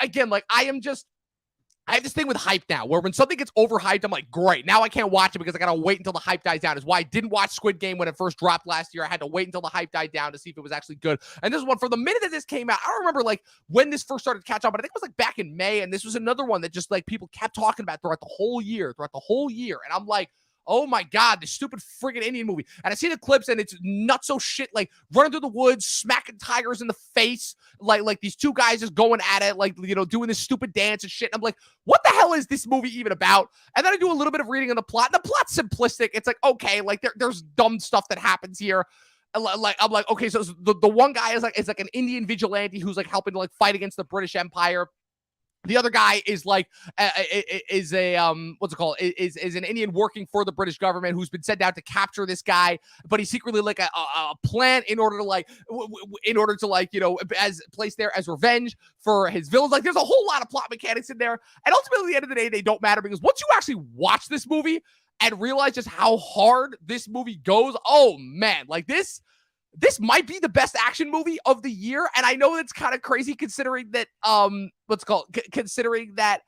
again, like I have this thing with hype now where when something gets overhyped, I'm like, great. Now I can't watch it because I got to wait until the hype dies down. Is why I didn't watch Squid Game when it first dropped last year. I had to wait until the hype died down to see if it was actually good. And this one, for the minute that this came out, I don't remember like when this first started to catch on, but I think it was like back in May. And this was another one that just like people kept talking about throughout the whole year. And I'm like, oh my God, this stupid friggin' Indian movie. And I see the clips and it's nutso shit, like running through the woods, smacking tigers in the face, like these two guys just going at it, like, you know, doing this stupid dance and shit. And I'm like, what the hell is this movie even about? And then I do a little bit of reading on the plot. And the plot's simplistic. It's like, okay, like there's dumb stuff that happens here. Like I'm like, okay, so the one guy is like an Indian vigilante who's like helping to like fight against the British Empire. The other guy is like is a what's it called? Is an Indian working for the British government who's been sent out to capture this guy, but he's secretly like a plan in order to like you know, as placed there as revenge for his villains. Like there's a whole lot of plot mechanics in there, and ultimately at the end of the day they don't matter because once you actually watch this movie and realize just how hard this movie goes, oh man, like this might be the best action movie of the year. And I know it's kind of crazy considering that, considering that,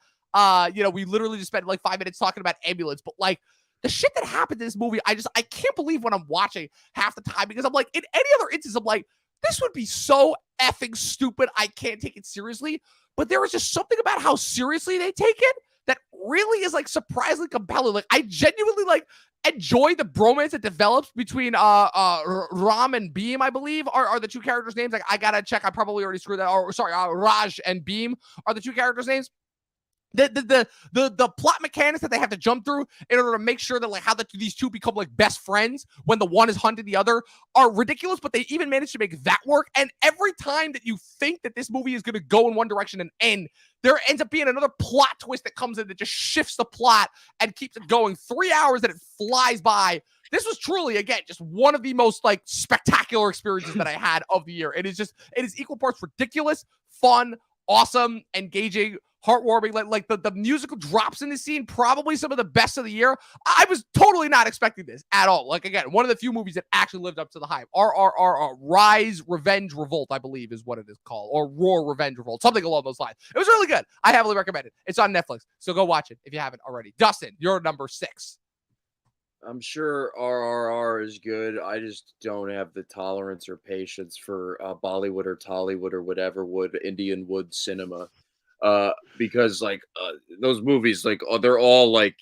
you know, we literally just spent like 5 minutes talking about ambulance, but like the shit that happened in this movie, I can't believe when I'm watching half the time because I'm like, in any other instance, I'm like, this would be so effing stupid. I can't take it seriously. But there was just something about how seriously they take it that really is like surprisingly compelling. Like I genuinely like enjoy the bromance that develops between Ram and Beam, I believe, are the two characters' names. Like I gotta check. I probably already screwed that. Or sorry, Raj and Beam are the two characters' names. The plot mechanics that they have to jump through in order to make sure that like how these two become like best friends when the one is hunting the other are ridiculous, but they even managed to make that work. And every time that you think that this movie is going to go in one direction and end, there ends up being another plot twist that comes in that just shifts the plot and keeps it going. 3 hours and it flies by. This was truly, again, just one of the most like spectacular experiences that I had of the year. It is equal parts ridiculous, fun, awesome, engaging, heartwarming. Like the musical drops in this scene, probably some of the best of the year. I was totally not expecting this at all. Like again, one of the few movies that actually lived up to the hype. RRR, Rise, Revenge, Revolt, I believe is what it is called, or Roar, Revenge, Revolt, something along those lines. It was really good. I heavily recommend it. It's on Netflix, so go watch it if you haven't already. Dustin, you're number 6. I'm sure RRR is good. I just don't have the tolerance or patience for Bollywood or Tollywood or whatever wood Indian wood cinema. Because like those movies, like they're all like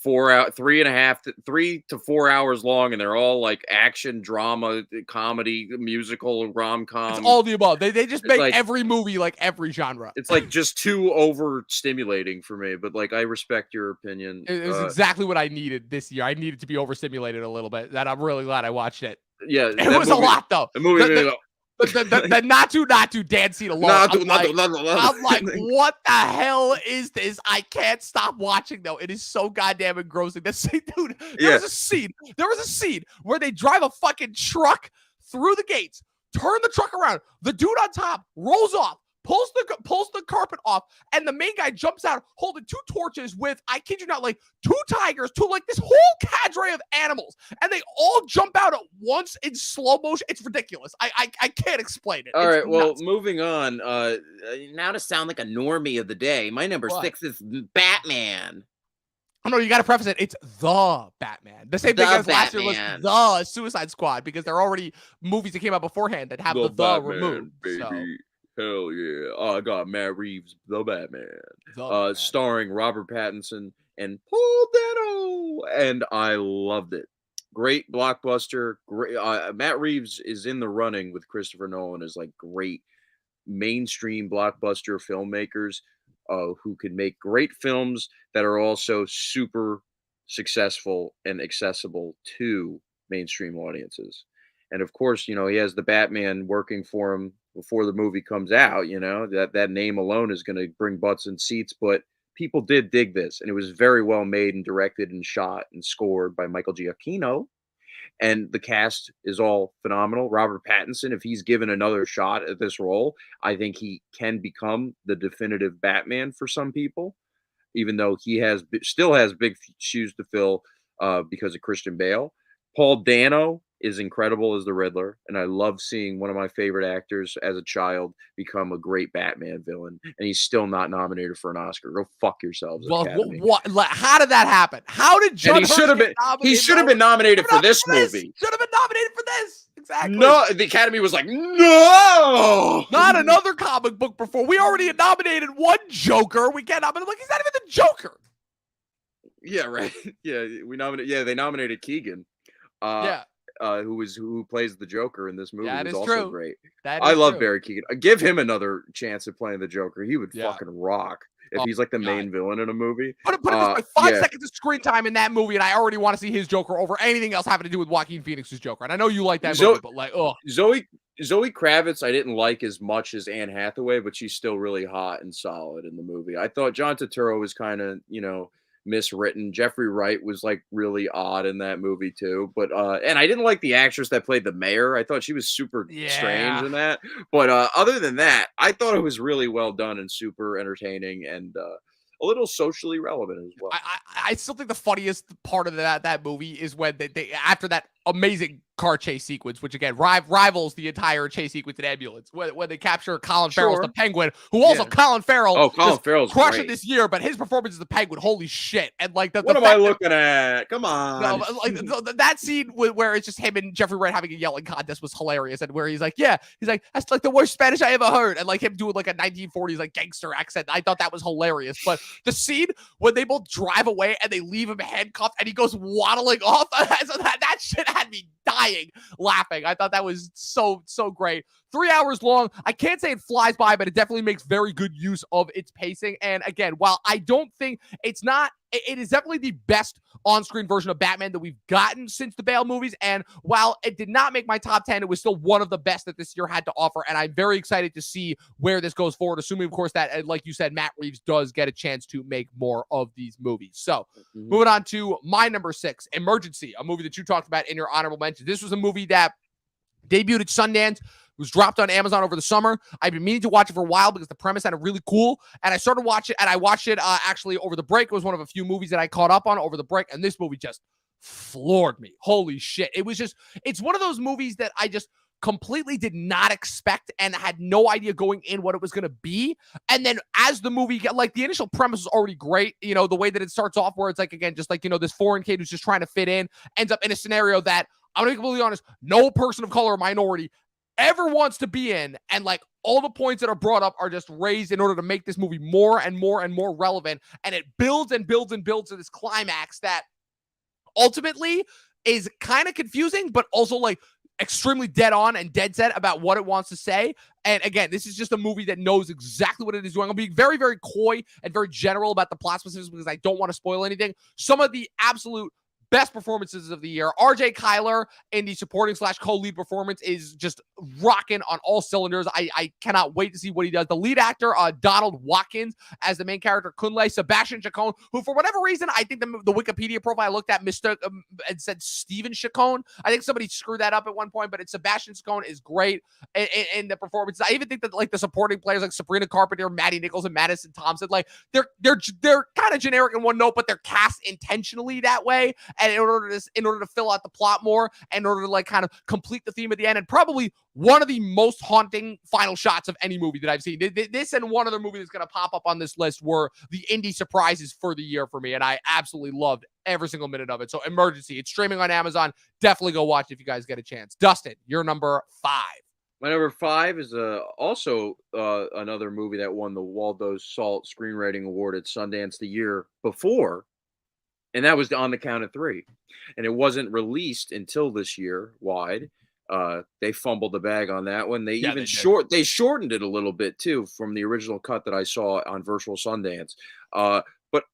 4 out, 3 to 4 hours long, and they're all like action, drama, comedy, musical, rom It's com. all the above. They just It's make like every movie like every genre. it's like just too overstimulating for me. But like I respect your opinion. It was exactly what I needed this year. I needed to be overstimulated a little bit. That I'm really glad I watched it. Yeah, It that was a movie. lot though. The movie. The not to dance scene alone. Not I'm like, what the hell is this? I can't stop watching though. It is so goddamn engrossing. This dude, there Yeah. was a scene. There was a scene where they drive a fucking truck through the gates, turn the truck around. The dude on top rolls off, pulls the carpet off, and the main guy jumps out holding 2 torches with, I kid you not, like 2 tigers, like this whole cadre of animals, and they all jump out at once in slow motion. It's ridiculous. I can't explain it. All It's right, well, nuts. moving on. Now to sound like a normie of the day, my number What? 6 is Batman. Oh, no, you got to preface it. It's the Batman. The same thing The as last year was Batman. the Suicide Squad because there are already movies that came out beforehand that have the Batman, removed. baby. So, Hell yeah. I got Matt Reeves, the Batman. the Batman. Starring Robert Pattinson and Paul Dano. And I loved it. great blockbuster. Great. Matt Reeves is in the running with Christopher Nolan as like great mainstream blockbuster filmmakers who can make great films that are also super successful and accessible to mainstream audiences. And of course, he has the Batman working for him before the movie comes out. That name alone is going to bring butts and seats, but people did dig this, and it was very well made and directed and shot and scored by Michael Giacchino, and the cast is all phenomenal. Robert Pattinson, if he's given another shot at this role, I think he can become the definitive Batman for some people, even though he still has big shoes to fill because of Christian Bale. Paul Dano is incredible as the Riddler, and I love seeing one of my favorite actors as a child become a great Batman villain, and he's still not nominated for an Oscar. Go fuck yourselves, Well, Academy. what? Like, how did that happen? How did And Judd he should Hirsch have get been he nominated? should have been nominated for this Should movie. have been nominated for this. Exactly. No, the Academy was like, no, Not another comic book before. We already had nominated one Joker. We can't nominate. Like, he's not even the Joker. Yeah, right. Yeah, they nominated Keegan. Yeah. Who plays the Joker in this movie, That was is also true. great. That I is love true. Barry Keegan. Give him another chance at playing the Joker. He would Yeah. fucking rock if Oh, he's like the God. main villain in a movie. Put it this way: 5 Yeah. seconds of screen time in that movie, and I already want to see his Joker over anything else having to do with Joaquin Phoenix's Joker. And I know you like that movie, but like, oh, Zoe Kravitz, I didn't like as much as Anne Hathaway, but she's still really hot and solid in the movie. I thought John Turturro was kind of, miswritten. Jeffrey Wright was like really odd in that movie too. But and I didn't like the actress that played the mayor. I thought she was super strange in that. But other than that, I thought it was really well done and super entertaining and a little socially relevant as well. I still think the funniest part of that movie is when they after that amazing car chase sequence, which again rivals the entire chase sequence in Ambulance, when they capture Colin Farrell's the Penguin, who also Colin Farrell. Oh, Colin Farrell's crushing great this year, but his performance as the Penguin, holy shit! And like what am I looking at? Come on, that scene where it's just him and Jeffrey Wright having a yelling contest was hilarious, and where he's like, that's like the worst Spanish I ever heard, and like him doing like a 1940s like gangster accent. I thought that was hilarious, but the scene when they both drive away and they leave him handcuffed and he goes waddling off, so that shit had me dying laughing. I thought that was so great. 3 hours long. I can't say it flies by, but it definitely makes very good use of its pacing. And again, while I don't think it is definitely the best on-screen version of Batman that we've gotten since the Bale movies. And while it did not make my top 10, it was still one of the best that this year had to offer. And I'm very excited to see where this goes forward, assuming, of course, that, like you said, Matt Reeves does get a chance to make more of these movies. So moving on to my number 6, Emergency, a movie that you talked about in your honorable mention. This was a movie that debuted at Sundance, was dropped on Amazon over the summer. I've been meaning to watch it for a while because the premise sounded really cool. And I started watching it, and I watched it actually over the break. It was one of a few movies that I caught up on over the break, and this movie just floored me. Holy shit. It's one of those movies that I just completely did not expect and had no idea going in what it was going to be. And then as the movie the initial premise was already great. The way that it starts off where it's like, again, just like, this foreign kid who's just trying to fit in ends up in a scenario that, I'm going to be completely honest, no person of color or minority ever wants to be in. And like all the points that are brought up are just raised in order to make this movie more and more and more relevant. And it builds and builds and builds to this climax that ultimately is kind of confusing, but also like extremely dead on and dead set about what it wants to say. And again, this is just a movie that knows exactly what it is doing. I'm being very, very coy and very general about the plot specifics because I don't want to spoil anything. Some of the absolute best performances of the year. RJ Kyler in the supporting / co-lead performance is just rocking on all cylinders. I cannot wait to see what he does. The lead actor, Donald Watkins, as the main character, Kunle. Sebastian Chacon, who for whatever reason, I think the Wikipedia profile I looked at mistook and said Steven Chacon. I think somebody screwed that up at one point, but Sebastian Chacon is great in the performances. I even think that like the supporting players like Sabrina Carpenter, Maddie Nichols, and Madison Thompson, like they're kind of generic in one note, but they're cast intentionally that way. And in order to fill out the plot more, and in order to like kind of complete the theme at the end, and probably one of the most haunting final shots of any movie that I've seen. This and one other movie that's going to pop up on this list were the indie surprises for the year for me, and I absolutely loved every single minute of it. So Emergency, it's streaming on Amazon. Definitely go watch it if you guys get a chance. Dustin, you're number 5. My number 5 is also another movie that won the Waldo Salt Screenwriting Award at Sundance the year before. and that was On the Count of Three, and it wasn't released until this year wide. They fumbled the bag on that one. They Yeah, even they did. shortened it a little bit too from the original cut that I saw on Virtual Sundance. But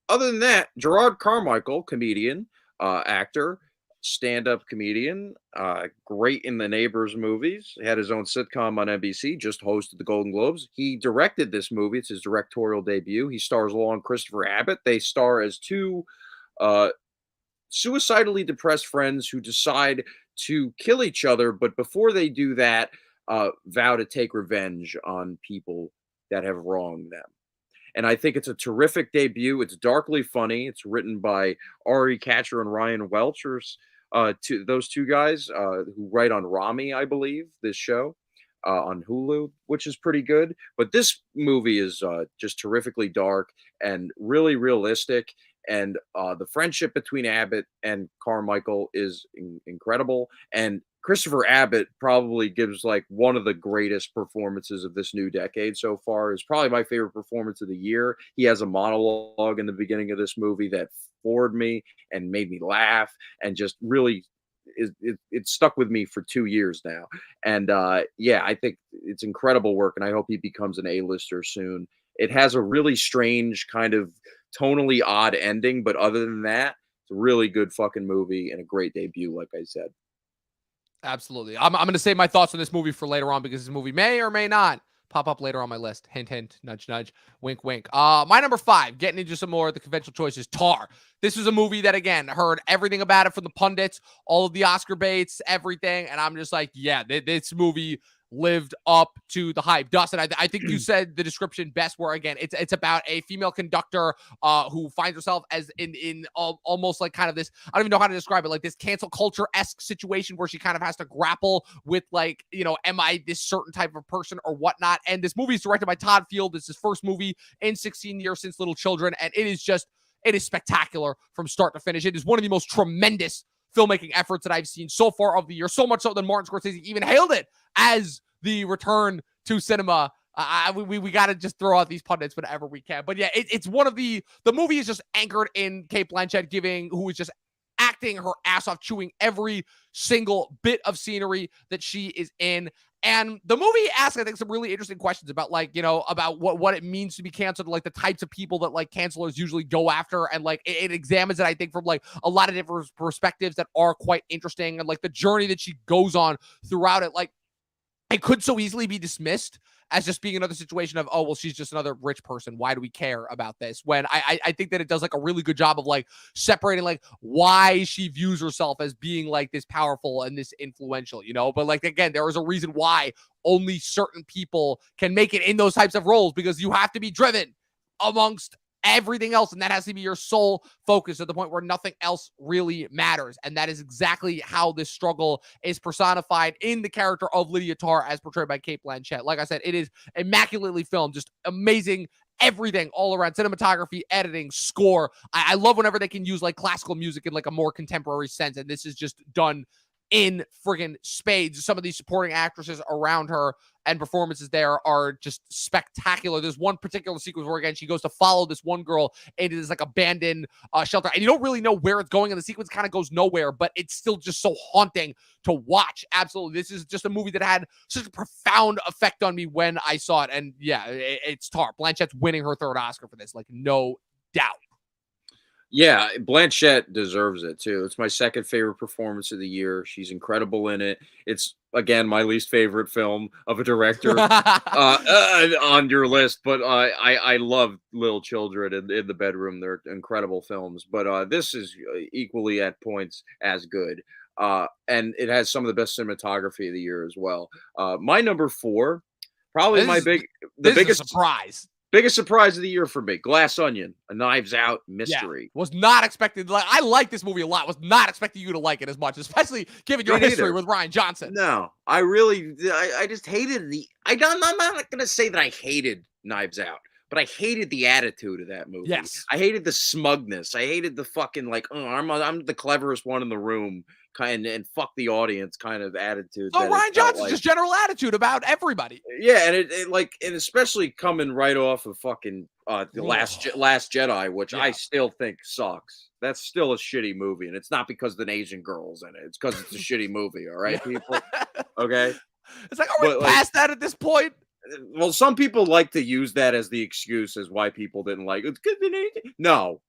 other than that, Gerard Carmichael, comedian, actor, stand-up comedian, great in the Neighbors movies. He had his own sitcom on NBC, just hosted the Golden Globes. He directed this movie. It's his directorial debut. He stars along Christopher Abbott. They star as two uh, suicidally depressed friends who decide to kill each other, but before they do that, vow to take revenge on people that have wronged them. And I think it's a terrific debut. It's darkly funny. It's written by Ari Katcher and Ryan Welchers, those two guys who write on Rami, I believe, this show on Hulu, which is pretty good. But this movie is just terrifically dark and really realistic. And the friendship between Abbott and Carmichael is incredible. And Christopher Abbott probably gives like one of the greatest performances of this new decade so far. Is probably my favorite performance of the year. He has a monologue in the beginning of this movie that floored me and made me laugh and just really it stuck with me for 2 years now. And yeah, I think it's incredible work, and I hope he becomes an A-lister soon. It has a really strange kind of tonally odd ending, but other than that, it's a really good fucking movie and a great debut, like I said. Absolutely. I'm going to save my thoughts on this movie for later on because this movie may or may not pop up later on my list. Hint, hint, nudge, nudge, wink, wink. My number 5, getting into some more of the conventional choices, Tar. This was a movie that, again, heard everything about it from the pundits, all of the Oscar baits, everything. And I'm just like, yeah, this movie lived up to the hype. Dustin, I think you said the description best, where again it's about a female conductor who finds herself as in almost like kind of this, I don't even know how to describe it, like this cancel culture-esque situation where she kind of has to grapple with like, you know, am I this certain type of person or whatnot. And this movie is directed by Todd Field. It's his first movie in 16 years since Little Children, and it is spectacular from start to finish. It is one of the most tremendous filmmaking efforts that I've seen so far of the year, so much so that Martin Scorsese even hailed it as the return to cinema. We got to just throw out these pundits whenever we can. But yeah, it's one of the movie is just anchored in Cate Blanchett who is just acting her ass off, chewing every single bit of scenery that she is in. And the movie asks, I think, some really interesting questions about, like, you know, about what it means to be canceled, like the types of people that like cancelers usually go after. And like it examines it, I think, from like a lot of different perspectives that are quite interesting. And like the journey that she goes on throughout it, like it could so easily be dismissed as just being another situation of, oh, well, she's just another rich person. Why do we care about this? When I think that it does like a really good job of like separating like why she views herself as being like this powerful and this influential, you know? But like, again, there is a reason why only certain people can make it in those types of roles, because you have to be driven amongst everything else, and that has to be your sole focus to the point where nothing else really matters. And that is exactly how this struggle is personified in the character of Lydia Tarr as portrayed by Cate Blanchett. Like I said, it is immaculately filmed, just amazing everything all around: cinematography, editing, score. I love whenever they can use like classical music in like a more contemporary sense, and this is just done in friggin' spades. Some of these supporting actresses around her and performances there are just spectacular. There's one particular sequence where, again, she goes to follow this one girl into this like abandoned shelter, and you don't really know where it's going, and the sequence kind of goes nowhere, but it's still just so haunting to watch. Absolutely. This is just a movie that had such a profound effect on me when I saw it. And yeah, it's Tar. Blanchett's winning her 3rd Oscar for this, like no doubt. Yeah, Blanchett deserves it too. It's my second favorite performance of the year. She's incredible in it. It's again my least favorite film of a director on your list, but I love Little Children and In the Bedroom. They're incredible films, but this is equally at points as good. And it has some of the best cinematography of the year as well. My number 4, probably the this is a biggest surprise. biggest surprise of the year for me. Glass Onion, a Knives Out mystery. Yeah, was not expected. Like, I like this movie a lot. Was not expecting you to like it as much, especially given your history with Ryan Johnson. No, I just hated I'm not going to say that I hated Knives Out, but I hated the attitude of that movie. Yes. I hated the smugness. I hated the fucking like, oh, I'm the cleverest one in the room kind and fuck the audience kind of attitude. So Ryan Johnson's just general attitude about everybody. Yeah, and it like, and especially coming right off of fucking The Ugh. Last Jedi, which I Yeah. still think sucks. That's still a shitty movie, and it's not because the Asian girl's in it. It's because it's a shitty movie. All Yeah. right, people. Okay, It's like, are we but like, past that at this point? well, some people like to use that as the excuse as why people didn't like it. It's 'cause the Asian. No,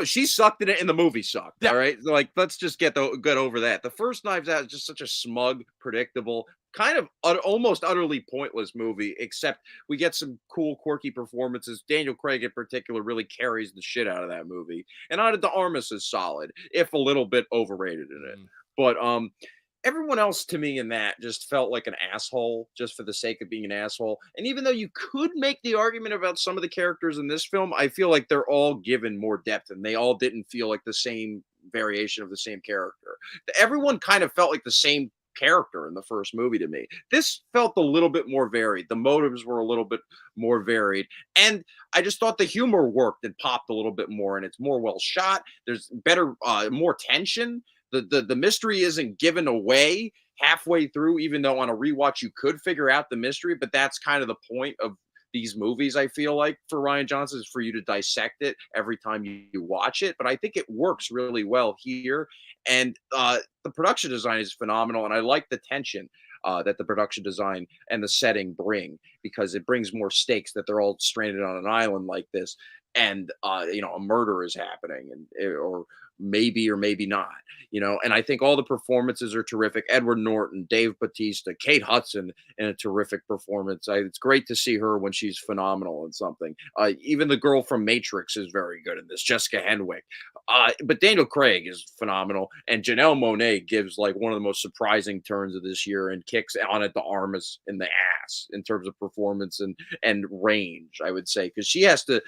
she sucked in it, and the movie sucked. Yeah. All right, so, like, let's just get over that. The first Knives Out is just such a smug, predictable, kind of almost utterly pointless movie. Except we get some cool, quirky performances. Daniel Craig, in particular, really carries the shit out of that movie. And Ana de Armas is solid, if a little bit overrated in it. Mhm. But everyone else to me in that just felt like an asshole just for the sake of being an asshole. And even though you could make the argument about some of the characters in this film, I feel like they're all given more depth and they all didn't feel like the same variation of the same character. Everyone kind of felt like the same character in the first movie to me. This felt a little bit more varied. The motives were a little bit more varied. And I just thought the humor worked and popped a little bit more and it's more well shot. There's better more tension. The mystery isn't given away halfway through, even though on a rewatch you could figure out the mystery. But that's kind of the point of these movies. I feel like for Ryan Johnson is for you to dissect it every time you watch it. But I think it works really well here, and the production design is phenomenal, and I like the tension. That the production design and the setting bring because it brings more stakes that they're all stranded on an island like this and a murder is happening or maybe not, and I think all the performances are terrific. Edward Norton, Dave Bautista, Kate Hudson in a terrific performance. It's great to see her when she's phenomenal in something. Even the girl from Matrix is very good in this, Jessica Henwick. But Daniel Craig is phenomenal, and Janelle Monáe gives like one of the most surprising turns of this year and kicks Ana de Armas in the ass in terms of performance and range, I would say, because she has to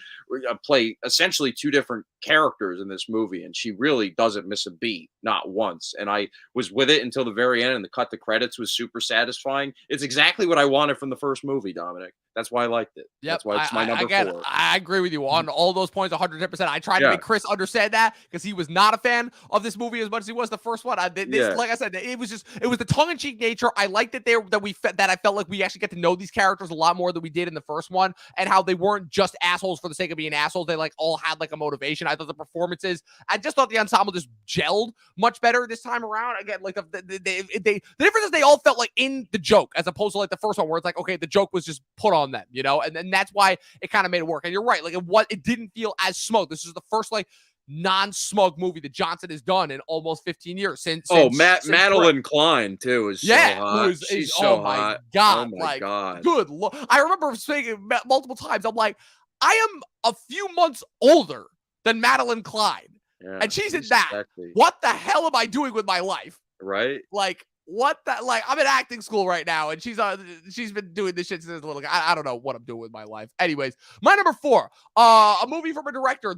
play essentially two different characters in this movie, and she really doesn't miss a beat, not once. And I was with it until the very end, and the cut to credits was super satisfying. It's exactly what I wanted from the first movie, Dominic. That's why I liked it. Yep. That's why it's my number Again, 4. I agree with you on all those points 110%. I tried to Yeah, make Chris understand that because he was not a fan of this movie as much as he was the first one. yeah. Like I said, it was the tongue-in-cheek nature. I liked it there that I felt like we actually get to know these characters a lot more than we did in the first one, and how they weren't just assholes for the sake of being assholes. They like all had like a motivation. I thought the performances, I just thought the ensemble just gelled much better this time around. Again, like the difference is they all felt like in the joke as opposed to like the first one where it's like, okay, the joke was just put on them, and that's why it kind of made it work. And you're right, like it didn't feel as smug. This is the first like non-smug movie that Johnson has done in almost 15 years since Brick. Madeline Klein too is so Yeah, hot. She's oh so my hot. Oh god, my like god. I remember saying multiple times, I'm like, I am a few months older than Madeline Klein, Yeah, and she's in she's that. sexy. What the hell am I doing with my life? Right? Like, what the, like, I'm in acting school right now, and she's been doing this shit since a little guy. I don't know what I'm doing with my life. Anyways, my number 4, a movie from a director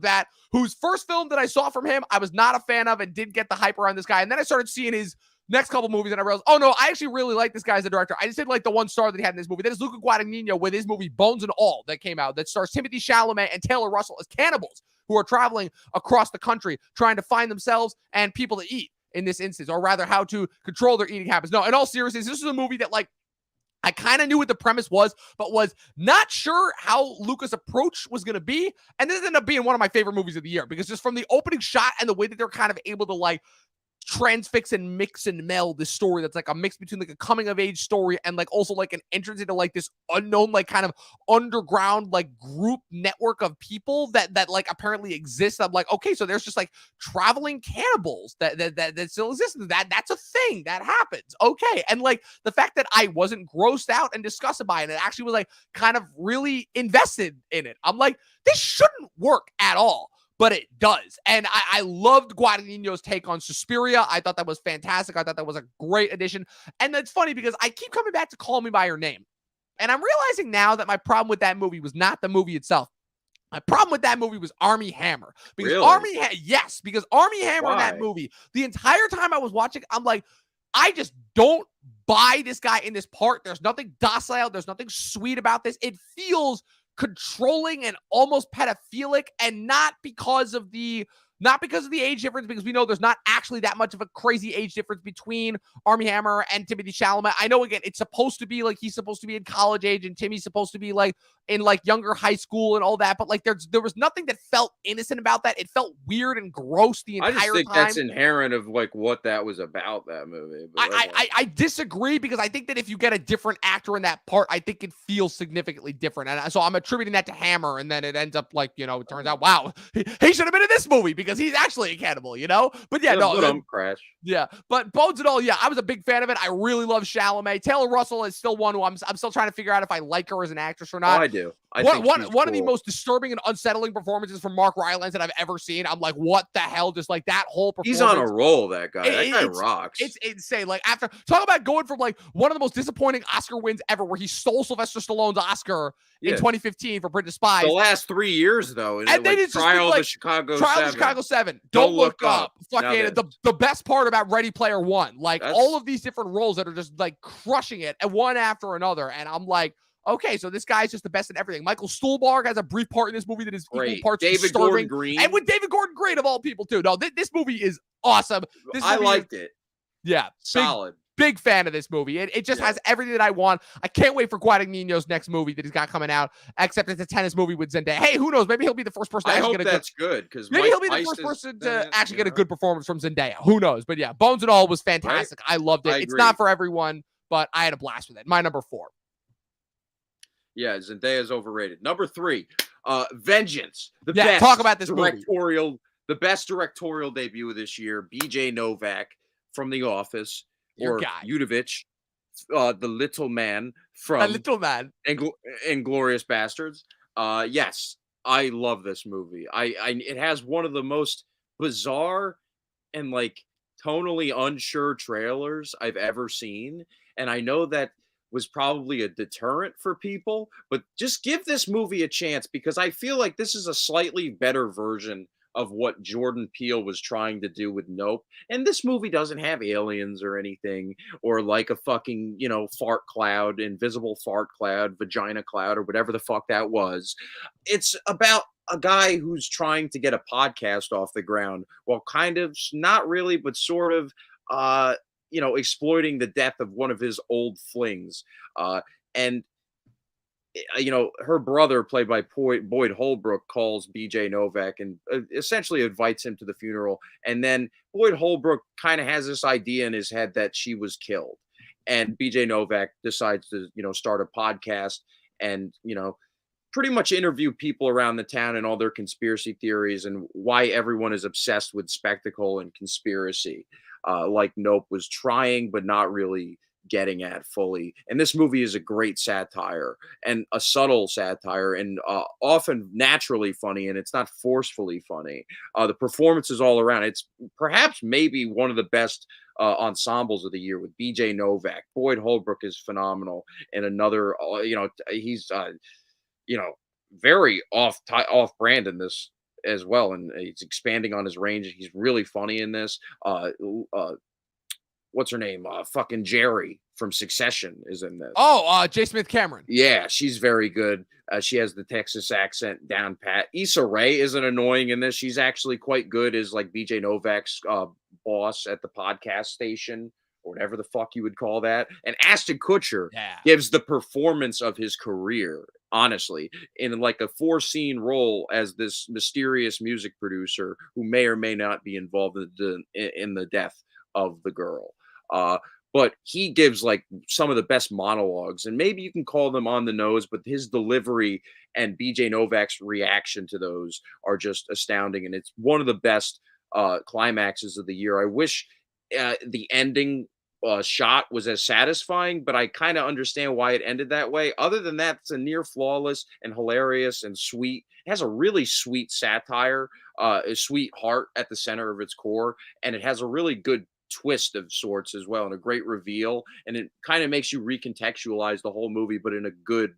whose first film that I saw from him, I was not a fan of and didn't get the hype around this guy. And then I started seeing his next couple movies, and I realized, oh no, I actually really like this guy as a director. I just didn't like the one star that he had in this movie. That is Luca Guadagnino with his movie Bones and All that came out, that stars Timothy Chalamet and Taylor Russell as cannibals who are traveling across the country trying to find themselves and people to eat in this instance, or rather how to control their eating habits. No, in all seriousness, this is a movie that like I kind of knew what the premise was, but was not sure how Luca's approach was going to be. And this ended up being one of my favorite movies of the year because just from the opening shot and the way that they're kind of able to like transfix and mix and meld this story that's like a mix between like a coming of age story and like also like an entrance into like this unknown like kind of underground like group network of people that like apparently exists. I'm like, okay, so there's just like traveling cannibals that still exist. That's a thing that happens. Okay. And like the fact that I wasn't grossed out and disgusted by it, and actually was like kind of really invested in it. I'm like, this shouldn't work at all. But it does. And I loved Guadagnino's take on Suspiria. I thought that was fantastic. I thought that was a great addition. And that's funny because I keep coming back to Call Me By Your Name. And I'm realizing now that my problem with that movie was not the movie itself. My problem with that movie was Army Hammer. Because Really? because Army Hammer in that Why? movie, the entire time I was watching, I'm like, I just don't buy this guy in this part. There's nothing docile. There's nothing sweet about this. It feels controlling and almost pedophilic, and not because of the not because of the age difference, because we know there's not actually that much of a crazy age difference between Armie Hammer and Timothy Chalamet. I know, again, it's supposed to be like he's supposed to be in college age and Timmy's supposed to be like in like younger high school and all that, but like there was nothing that felt innocent about that. It felt weird and gross the I just entire think that's time. inherent of like what that was about, that movie. But I disagree, because I think that if you get a different actor in that part, I think it feels significantly different. And so I'm attributing that to Hammer, and then it ends up like, it turns out, wow, he should have been in this movie because he's actually a cannibal, But yeah, no, crash. yeah, but Bones and All, yeah, I was a big fan of it. I really love Chalamet. Taylor Russell is still one who I'm still trying to figure out if I like her as an actress or Oh, not. I do. I One think one she's one of the cool. most disturbing and unsettling performances from Mark Rylance that I've ever seen. I'm like, what the hell? Just like that whole performance. He's on a roll, that guy. That guy It's rocks. it's insane. Like, after talk about going from like one of the most disappointing Oscar wins ever, where he stole Sylvester Stallone's Oscar in 2015 for Bridge of Spies. The last 3 years, though, And then like it's just Trial like, of the Chicago Trial of 7. the Chicago 7. Don't look up. Fucking Now the best part about Ready Player One. Like, That's- all of these different roles that are just like crushing it, and one after another. And I'm like, okay, so this guy's just the best in everything. Michael Stuhlbarg has a brief part in this movie that is equal Great. parts David disturbing. Gordon Green. And with David Gordon Green, of all people, too. No, this movie is awesome. I liked it. Yeah. Solid. Big fan of this movie. It just Yeah. has everything that I want. I can't wait for Guadagnino's next movie that he's got coming out, except it's a tennis movie with Zendaya. Hey, who knows? Maybe he'll be the first person to I actually hope get a that's good, because maybe he'll be the first person to actually get a good performance from Zendaya. Who knows? But yeah, Bones and All was fantastic. I loved it. I It's agree. not for everyone, but I had a blast with it. My number 4. Yeah, Zendaya's overrated. Number 3, Vengeance. The Yeah, best talk about this movie. The best directorial debut of this year. B.J. Novak from The Office, Your or guy. Udovich, the little man A from little man. Inglorious Bastards. Yes, I love this movie. It has one of the most bizarre and like tonally unsure trailers I've ever seen, and I know that was probably a deterrent for people, but just give this movie a chance, because I feel like this is a slightly better version of what Jordan Peele was trying to do with Nope. And this movie doesn't have aliens or anything, or like a fucking, fart cloud, invisible fart cloud, vagina cloud, or whatever the fuck that was. It's about a guy who's trying to get a podcast off the ground, while kind of not really, but sort of, exploiting the death of one of his old flings. And her brother, played by Boyd Holbrook, calls BJ Novak and essentially invites him to the funeral. And then Boyd Holbrook kind of has this idea in his head that she was killed. And BJ Novak decides to, start a podcast and, pretty much interview people around the town and all their conspiracy theories and why everyone is obsessed with spectacle and conspiracy. Like Nope was trying, but not really getting at fully. And this movie is a great satire, and a subtle satire, and often naturally funny, and it's not forcefully funny. The performances all around, it's perhaps maybe one of the best ensembles of the year, with BJ Novak. Boyd Holbrook is phenomenal, and another, he's very off brand in this as well, and he's expanding on his range. He's really funny in this. What's her name? Fucking Jerry from Succession is in this. Oh, J. Smith Cameron. Yeah, she's very good. She has the Texas accent down pat. Issa Rae isn't annoying in this. She's actually quite good as like BJ Novak's boss at the podcast station, or whatever the fuck you would call that. And Ashton Kutcher gives the performance of his career, honestly, in like a 4-scene role as this mysterious music producer who may or may not be involved in the death of the girl. But he gives like some of the best monologues, and maybe you can call them on the nose, but his delivery and BJ Novak's reaction to those are just astounding. And it's one of the best climaxes of the year. I wish the ending shot was as satisfying, but I kind of understand why it ended that way. Other than that, it's a near flawless and hilarious and sweet. It has a really sweet satire, a sweet heart at the center of its core, and it has a really good twist of sorts as well, and a great reveal. And it kind of makes you recontextualize the whole movie, but in a good,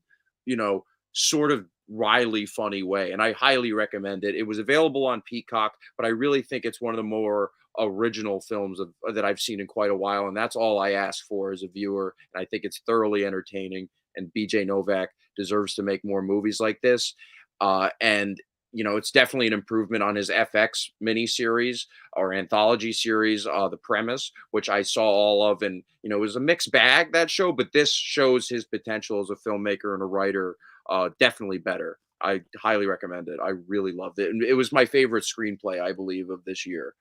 sort of wryly funny way. And I highly recommend it. It was available on Peacock, but I really think it's one of the more original films that I've seen in quite a while. And that's all I ask for as a viewer. And I think it's thoroughly entertaining. And BJ Novak deserves to make more movies like this. And it's definitely an improvement on his FX miniseries or anthology series, The Premise, which I saw all of, and it was a mixed bag, that show, but this shows his potential as a filmmaker and a writer definitely better. I highly recommend it. I really loved it, and it was my favorite screenplay, I believe, of this year.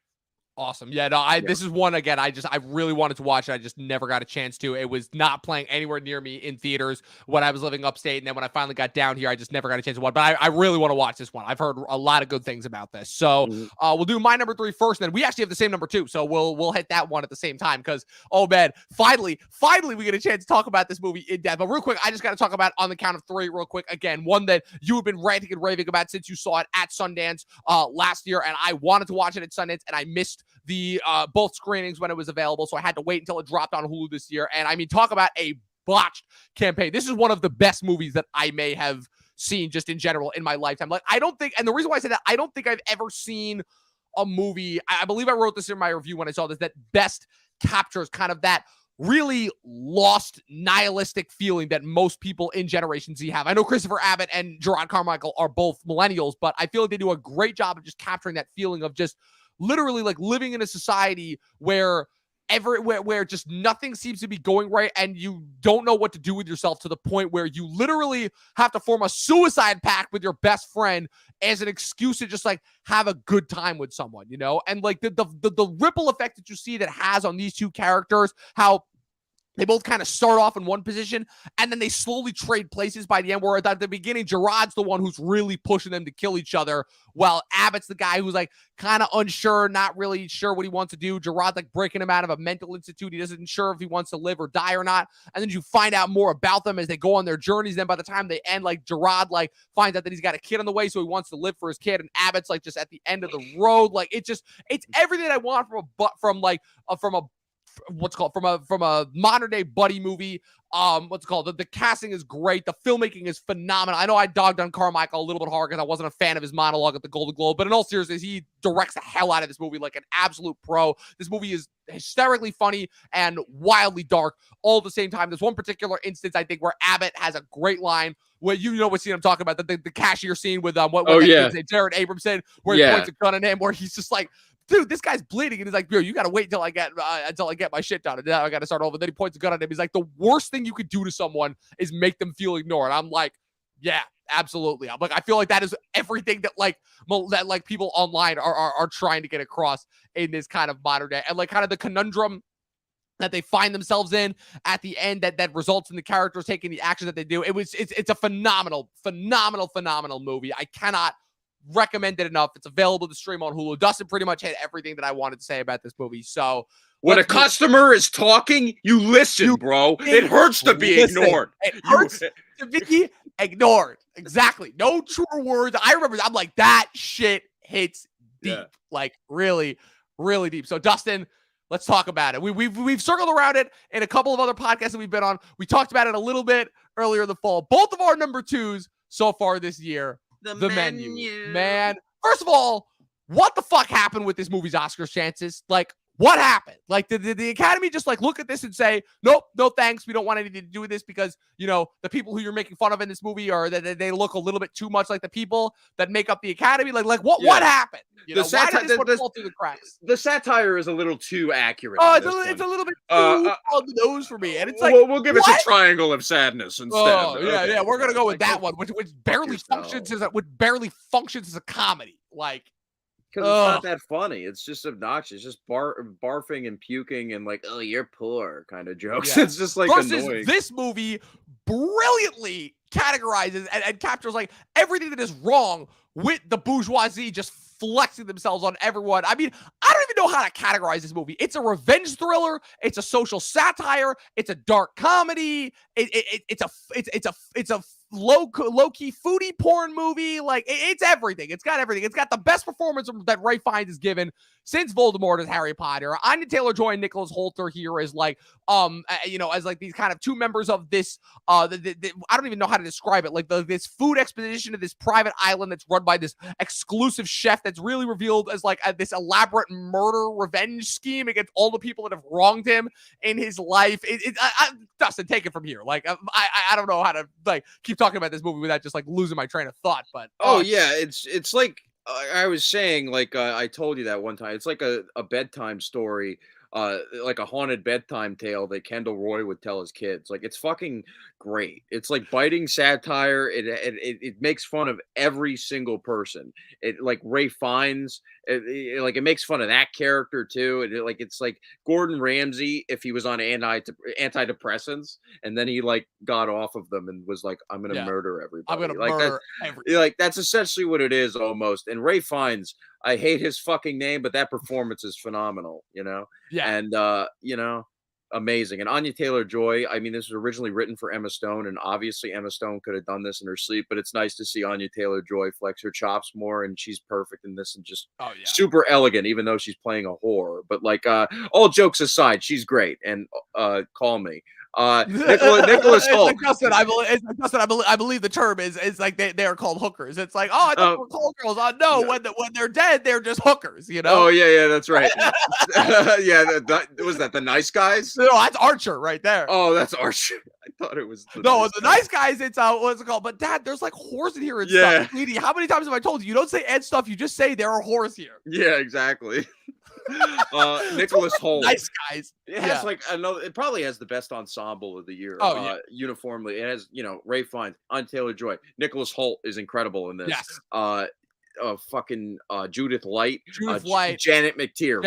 Awesome. Yeah, no, Yeah. this is one again. I really wanted to watch it. I just never got a chance to. It was not playing anywhere near me in theaters when I was living upstate. And then when I finally got down here, I just never got a chance to watch. But I really want to watch this one. I've heard a lot of good things about this. So Mhm. we'll do my number 3 first. And then we actually have the same number 2. So we'll hit that one at the same time. Because oh man, finally we get a chance to talk about this movie in depth. But real quick, I just got to talk about on the count of 3 real quick. Again, one that you have been ranting and raving about since you saw it at Sundance last year. And I wanted to watch it at Sundance and I missed the both screenings when it was available, so I had to wait until it dropped on Hulu this year. And I mean, talk about a botched campaign. This is one of the best movies that I may have seen just in general in my lifetime. Like, I don't think, and the reason why I said that, I don't think I've ever seen a movie, I believe I wrote this in my review when I saw this, that best captures kind of that really lost nihilistic feeling that most people in Generation Z have. I know Christopher Abbott and Gerard Carmichael are both millennials, but I feel like they do a great job of just capturing that feeling of just literally like living in a society where where just nothing seems to be going right and you don't know what to do with yourself, to the point where you literally have to form a suicide pact with your best friend as an excuse to just like have a good time with someone, and like the ripple effect that you see that has on these two characters, how they both kind of start off in one position and then they slowly trade places by the end, where at the beginning, Gerard's the one who's really pushing them to kill each other, while Abbott's the guy who's like kind of unsure, not really sure what he wants to do. Gerard's like breaking him out of a mental institute. He isn't sure if he wants to live or die or not. And then you find out more about them as they go on their journeys. Then by the time they end, like Gerard like finds out that he's got a kid on the way, so he wants to live for his kid. And Abbott's like just at the end of the road. Like it's everything I want from a from a modern day buddy movie. The casting is great. The filmmaking is phenomenal. I know I dogged on Carmichael a little bit hard because I wasn't a fan of his monologue at the Golden Globe, but in all seriousness, he directs the hell out of this movie like an absolute pro. This movie is hysterically funny and wildly dark all at the same time. There's one particular instance, I think, where Abbott has a great line where what scene I'm talking about, the cashier scene with Jared Abramson, where he points a gun at him, where he's just like, dude, this guy's bleeding. And he's like, you got to wait until I get my shit done. And now I got to start over. Then he points a gun at him. He's like, the worst thing you could do to someone is make them feel ignored. I'm like, yeah, absolutely. I'm like, I feel like that is everything that people online are trying to get across in this kind of modern day. And like kind of the conundrum that they find themselves in at the end that results in the characters taking the action that they do. It's a phenomenal movie. I cannot recommend it enough. It's available to stream on Hulu. Dustin pretty much had everything that I wanted to say about this movie. So when a customer is talking, you listen, bro. It hurts to be ignored. It hurts to be ignored. Exactly. No truer words. I remember, I'm like, that shit hits deep. Yeah. Like really, really deep. So Dustin, let's talk about it. We've circled around it in a couple of other podcasts that we've been on. We talked about it a little bit earlier in the fall. Both of our number 2s so far this year. The menu. Man. First of all, what the fuck happened with this movie's Oscars chances? Like, what happened? Like, did the Academy just like look at this and say, nope, no thanks, we don't want anything to do with this because, the people who you're making fun of in this movie are that they look a little bit too much like the people that make up the Academy? Like what happened? Why did this one fall through the cracks? The satire is a little too accurate. Oh, it's a little bit too on the nose for me. And it's like, we'll give it a triangle of sadness instead. Oh, yeah, we're gonna go with that one, which barely functions as a comedy. Like, because it's not that funny. It's just obnoxious. Just barfing and puking and like, oh, you're poor kind of jokes. Yeah. It's just like annoying. This movie brilliantly categorizes and captures like everything that is wrong with the bourgeoisie just flexing themselves on everyone. I mean, I don't even know how to categorize this movie. It's a revenge thriller. It's a social satire. It's a dark comedy. It's a low-key foodie porn movie. Like, it's everything. It's got everything. It's got the best performance that Ray Fiennes is given. since Voldemort as Harry Potter. Anya Taylor-Joy and Nicholas Hoult are here as like, as like these kind of two members of this, I don't even know how to describe it, like this food expedition to this private island that's run by this exclusive chef that's really revealed as like this elaborate murder revenge scheme against all the people that have wronged him in his life. Dustin, take it from here. Like, I don't know how to like keep talking about this movie without just like losing my train of thought. But Oh yeah, it's like I was saying, like I told you that one time. It's like a bedtime story, like a haunted bedtime tale that Kendall Roy would tell his kids. Like it's fucking great. It's like biting satire. It makes fun of every single person. It like Ray Fiennes. Like it makes fun of that character too. It's like Gordon Ramsay if he was on antidepressants and then he like got off of them and was like, I'm gonna yeah, murder I'm everybody. gonna Like that. murder every. Like that's essentially what it is almost. And Ray Fiennes, I hate his fucking name, but that performance is phenomenal, Yeah, and amazing. And Anya Taylor-Joy, I mean, this was originally written for Emma Stone, and obviously Emma Stone could have done this in her sleep, but it's nice to see Anya Taylor-Joy flex her chops more, and she's perfect in this and just oh yeah. super elegant, even though she's playing a whore. But like all jokes aside, she's great. And call me. Nicholas It's Hoult. like Justin. I believe the term is like they are called hookers. It's like, oh, I thought they were call girls. No, No, when they're dead, they're just hookers. oh yeah, that's right. Yeah, was that the Nice Guys? No, that's Archer right there. Oh, that's Archer. I thought it was the No, Nice the Guys. Nice Guys. It's what's it called? But Dad, there's like whores in here and Yeah. stuff. Sweetie, how many times have I told you? You don't say and stuff. You just say there are whores here. Yeah, exactly. Nicholas Hoult. Nice Guys. It has like another. It probably has the best ensemble of the year. Oh yeah. Uniformly, it has Ray Fiennes, Anya Taylor-Joy, Nicholas Hoult is incredible in this. Yes. Fucking Judith Light, Judith Light, Janet McTeer,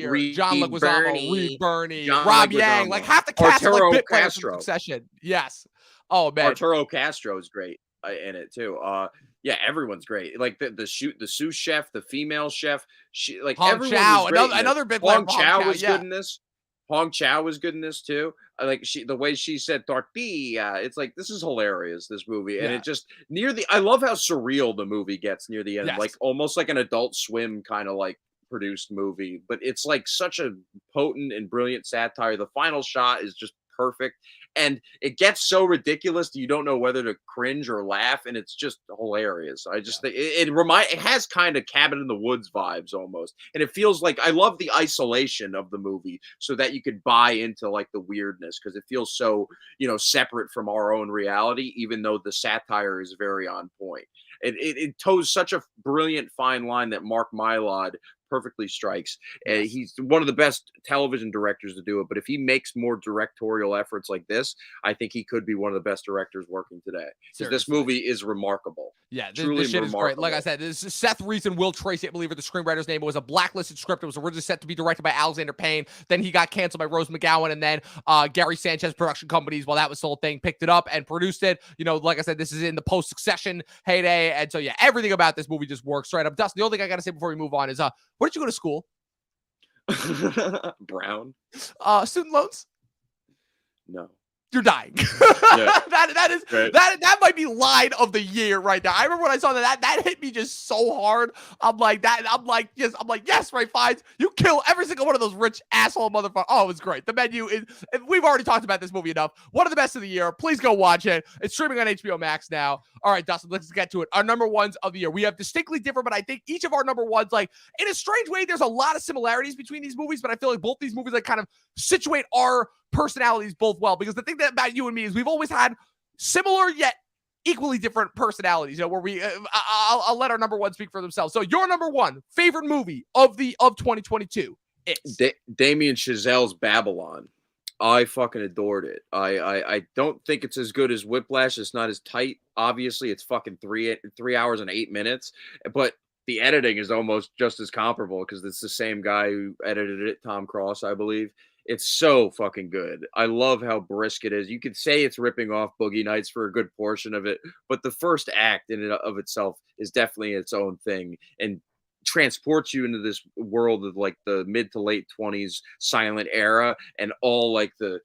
Reed, John Leguizamo, Reed Birney, John Rob Leguizamo, Yang, like half the cast are Arturo like bit players Castro. from Succession. Yes. Oh man. Arturo Castro is great in it too. Yeah, everyone's great. Like the sous chef, the female chef, she like Hong everyone Chow, was great. another bit Hong player. Chow was good in this. Hong Chow was good in this too. Like the way she said tortilla, it's like this is hilarious. This movie, and it just I love how surreal the movie gets near the end, Yes. like almost like an Adult Swim kind of like produced movie. But it's like such a potent and brilliant satire. The final shot is just perfect, and it gets so ridiculous that you don't know whether to cringe or laugh, and it's just hilarious. I just think it has kind of Cabin in the Woods vibes almost, and it feels like I love the isolation of the movie so that you could buy into like the weirdness because it feels so separate from our own reality, even though the satire is very on point. It toes such a brilliant fine line that Mark Mylod perfectly strikes. Yes. He's one of the best television directors to do it, but if he makes more directorial efforts like this, I think he could be one of the best directors working today. Because this movie is remarkable. Yeah, truly this shit remarkable. is great. Like I said, this is Seth Reese and Will Tracy, I believe, are the screenwriter's name. It was a blacklisted script. It was originally set to be directed by Alexander Payne. Then he got canceled by Rose McGowan, and then Gary Sanchez production companies, while that was the whole thing, picked it up and produced it. Like I said, this is in the post-Succession heyday, and so yeah, everything about this movie just works straight up. Dustin, the only thing I gotta say before we move on is, where did you go to school? Brown. Student loans? No. You're dying. Yeah. that is right. that might be line of the year right now. I remember when I saw that hit me just so hard. I'm like, yes, Ray Fiennes, you kill every single one of those rich asshole motherfuckers. Oh, it was great. The Menu is, we've already talked about this movie enough. One of the best of the year. Please go watch it. It's streaming on HBO Max now. All right, Dustin, let's get to it. Our number ones of the year. We have distinctly different, but I think each of our number ones, like in a strange way, there's a lot of similarities between these movies, but I feel like both these movies like kind of situate our personalities both well, because the thing that about you and me is we've always had similar yet equally different personalities, where we I'll let our number one speak for themselves. So your number one favorite movie of 2022 is Damien Chazelle's Babylon. I fucking adored it. I don't think it's as good as Whiplash. It's not as tight. Obviously, it's fucking 3 hours and 8 minutes, but the editing is almost just as comparable because it's the same guy who edited it, Tom Cross, I believe. It's so fucking good. I love how brisk it is. You could say it's ripping off Boogie Nights for a good portion of it, but the first act in and of itself is definitely its own thing and transports you into this world of like the mid to late 20s silent era and all like the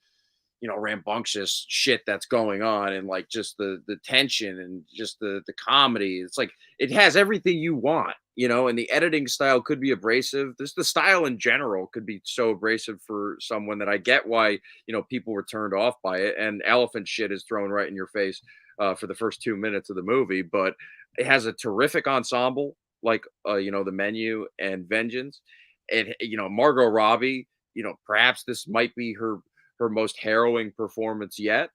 rambunctious shit that's going on, and like just the tension and just the comedy. It's like it has everything you want, and the editing style could be abrasive. This the style in general could be so abrasive for someone that I get why, people were turned off by it. And elephant shit is thrown right in your face for the first 2 minutes of the movie, but it has a terrific ensemble like the Menu and Vengeance. And Margot Robbie, perhaps this might be her most harrowing performance yet.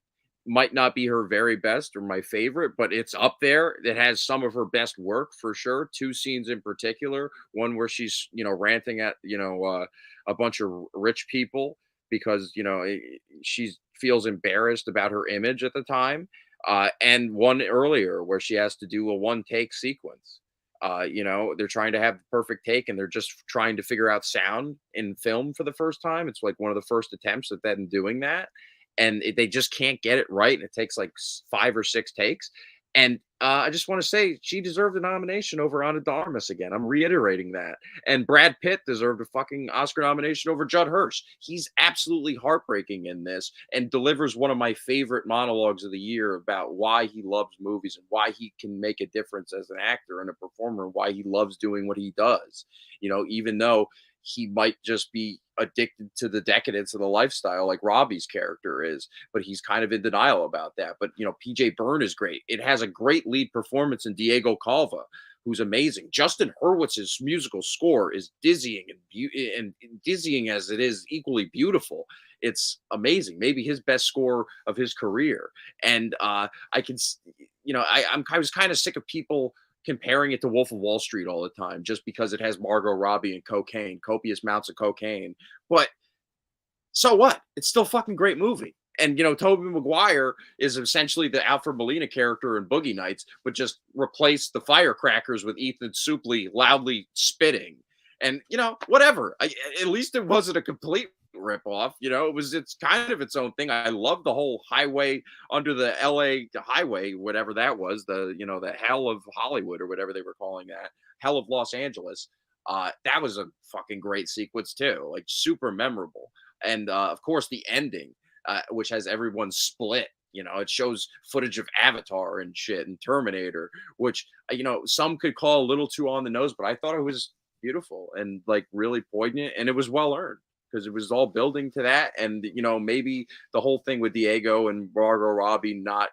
Might not be her very best or my favorite, but it's up there. It has some of her best work for sure. Two scenes in particular. One where she's, ranting at, a bunch of rich people because, she feels embarrassed about her image at the time. And one earlier where she has to do a one take sequence. They're trying to have the perfect take and they're just trying to figure out sound in film for the first time. It's like one of the first attempts at them doing that. And they just can't get it right. And it takes like 5 or 6 takes. And I just want to say she deserved a nomination over Ana de Armas again. I'm reiterating that. And Brad Pitt deserved a fucking Oscar nomination over Judd Hirsch. He's absolutely heartbreaking in this and delivers one of my favorite monologues of the year about why he loves movies and why he can make a difference as an actor and a performer, and why he loves doing what he does. Even though he might just be addicted to the decadence of the lifestyle like Robbie's character is, but he's kind of in denial about that. But PJ Byrne is great. It has a great lead performance in Diego Calva, who's amazing. Justin Hurwitz's musical score is dizzying and dizzying as it is equally beautiful. It's amazing. Maybe his best score of his career. And I was kind of sick of people comparing it to Wolf of Wall Street all the time just because it has Margot Robbie and cocaine, copious amounts of cocaine. But so what? It's still a fucking great movie. And Tobey Maguire is essentially the Alfred Molina character in Boogie Nights, but just replace the firecrackers with Ethan Suplee loudly spitting. And whatever. At least it wasn't a complete rip off. It's kind of its own thing. I love the whole highway under the LA highway, whatever that was, the hell of Hollywood or whatever they were calling that, hell of Los Angeles. That was a fucking great sequence too, like super memorable. And of course the ending, which has everyone split. It shows footage of Avatar and shit and Terminator, which some could call a little too on the nose, but I thought it was beautiful and like really poignant, and it was well earned because it was all building to that. And maybe the whole thing with Diego and Margot Robbie not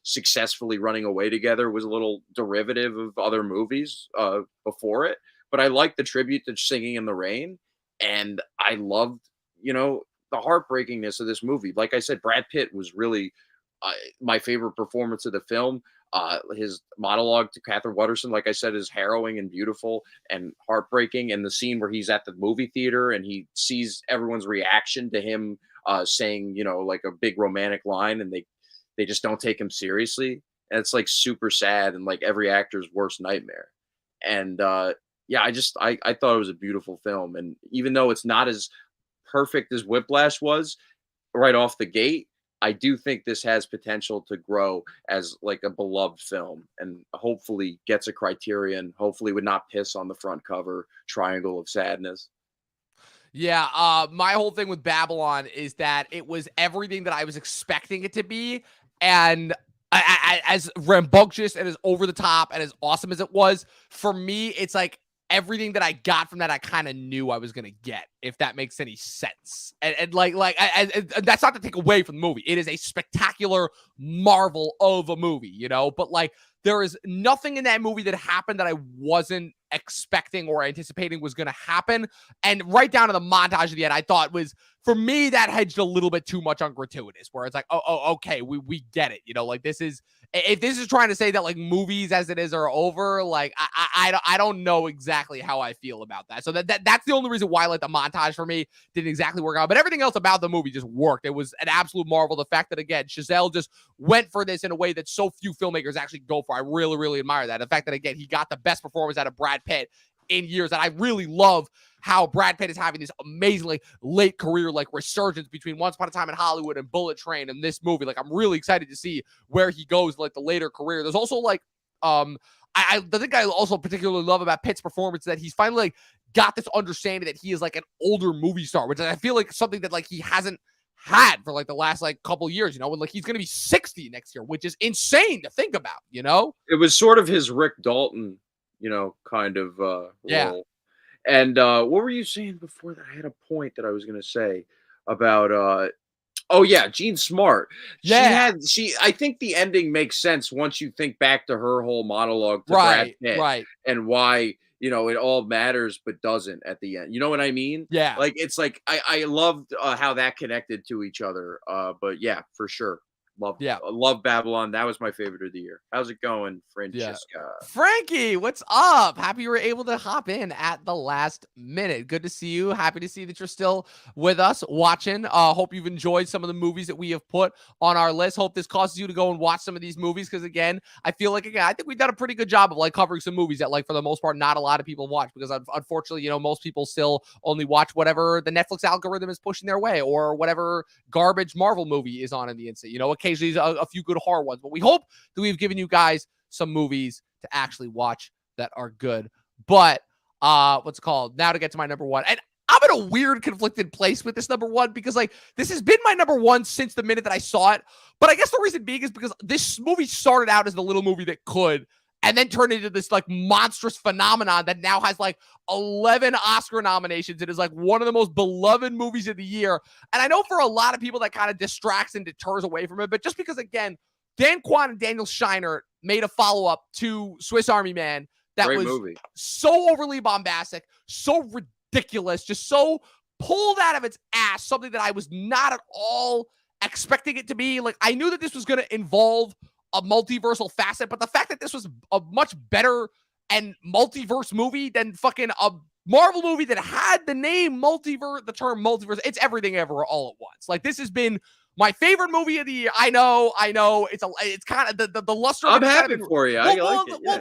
successfully running away together was a little derivative of other movies before it. But I liked the tribute to Singing in the Rain, and I loved the heartbreakingness of this movie. Like I said, Brad Pitt was really my favorite performance of the film. His monologue to Catherine Watterson, like I said, is harrowing and beautiful and heartbreaking. And the scene where he's at the movie theater and he sees everyone's reaction to him saying, like a big romantic line, and they just don't take him seriously. And it's like super sad and like every actor's worst nightmare. And yeah, I thought it was a beautiful film. And even though it's not as perfect as Whiplash was right off the gate, I do think this has potential to grow as like a beloved film, and hopefully gets a Criterion, hopefully would not piss on the front cover Triangle of Sadness. Yeah, my whole thing with Babylon is that it was everything that I was expecting it to be, and as rambunctious and as over the top and as awesome as it was, for me, it's like everything that I got from that, I kind of knew I was gonna get, if that makes any sense. And that's not to take away from the movie. It is a spectacular marvel of a movie, but like there is nothing in that movie that happened that I wasn't expecting or anticipating was going to happen. And right down to the montage at the end, I thought was, for me, that hedged a little bit too much on gratuitous, where it's like, oh, okay, we get it. Like this is, if this is trying to say that like movies as it is are over, like I don't know exactly how I feel about that. So that's the only reason why like the montage for me didn't exactly work out. But everything else about the movie just worked. It was an absolute marvel. The fact that, again, Chazelle just went for this in a way that so few filmmakers actually go for. I really, really admire that. The fact that, again, he got the best performance out of Brad Pitt in years. And I really love how Brad Pitt is having this amazingly late career like resurgence between Once Upon a Time in Hollywood and Bullet Train and this movie. Like, I'm really excited to see where he goes like the later career. There's also like the thing I also particularly love about Pitt's performance is that he's finally like got this understanding that he is like an older movie star, which I feel like something that like he hasn't had for like the last like couple years, you know, and like he's going to be 60 next year, which is insane to think about, you know? It was sort of his Rick Dalton, kind of Yeah. role. And what were you saying before that? I had a point that I was going to say about oh yeah, Jean Smart. Yeah. I think the ending makes sense once you think back to her whole monologue to Brad Right. Pitt Right. and why, it all matters but doesn't at the end. You know what I mean? Yeah. Like it's like I loved how that connected to each other. But yeah, for sure. Yeah. Love Babylon. That was my favorite of the year. How's it going, Yeah. Francesca? Frankie, what's up? Happy you were able to hop in at the last minute. Good to see you. Happy to see that you're still with us watching. Hope you've enjoyed some of the movies that we have put on our list. Hope this causes you to go and watch some of these movies because again, I feel like I think we've done a pretty good job of like covering some movies that like for the most part not a lot of people watch because unfortunately, you know, most people still only watch whatever the Netflix algorithm is pushing their way or whatever garbage Marvel movie is on in the instant. You know, occasionally a few good horror ones, but we hope that we've given you guys some movies to actually watch that are good. But what's it called? Now to get to my number one. And I'm in a weird conflicted place with this number one because like this has been my number one since the minute that I saw it. But I guess the reason being is because this movie started out as the little movie that could and then turned into this like monstrous phenomenon that now has like 11 Oscar nominations. It is like one of the most beloved movies of the year. And I know for a lot of people that kind of distracts and deters away from it, but just because again, Dan Kwan and Daniel Scheinert made a follow-up to Swiss Army Man that Great was movie. so overly bombastic, so ridiculous, just so pulled out of its ass, something that I was not at all expecting it to be. Like, I knew that this was going to involve a multiversal facet, but the fact that this was a much better and multiverse movie than fucking a Marvel movie that had the name multiverse, the term multiverse, it's everything ever all at once. Like, this has been my favorite movie of the year. I know. It's kind of the luster of I'm it's kind happy of been, for you. I like it. Yeah.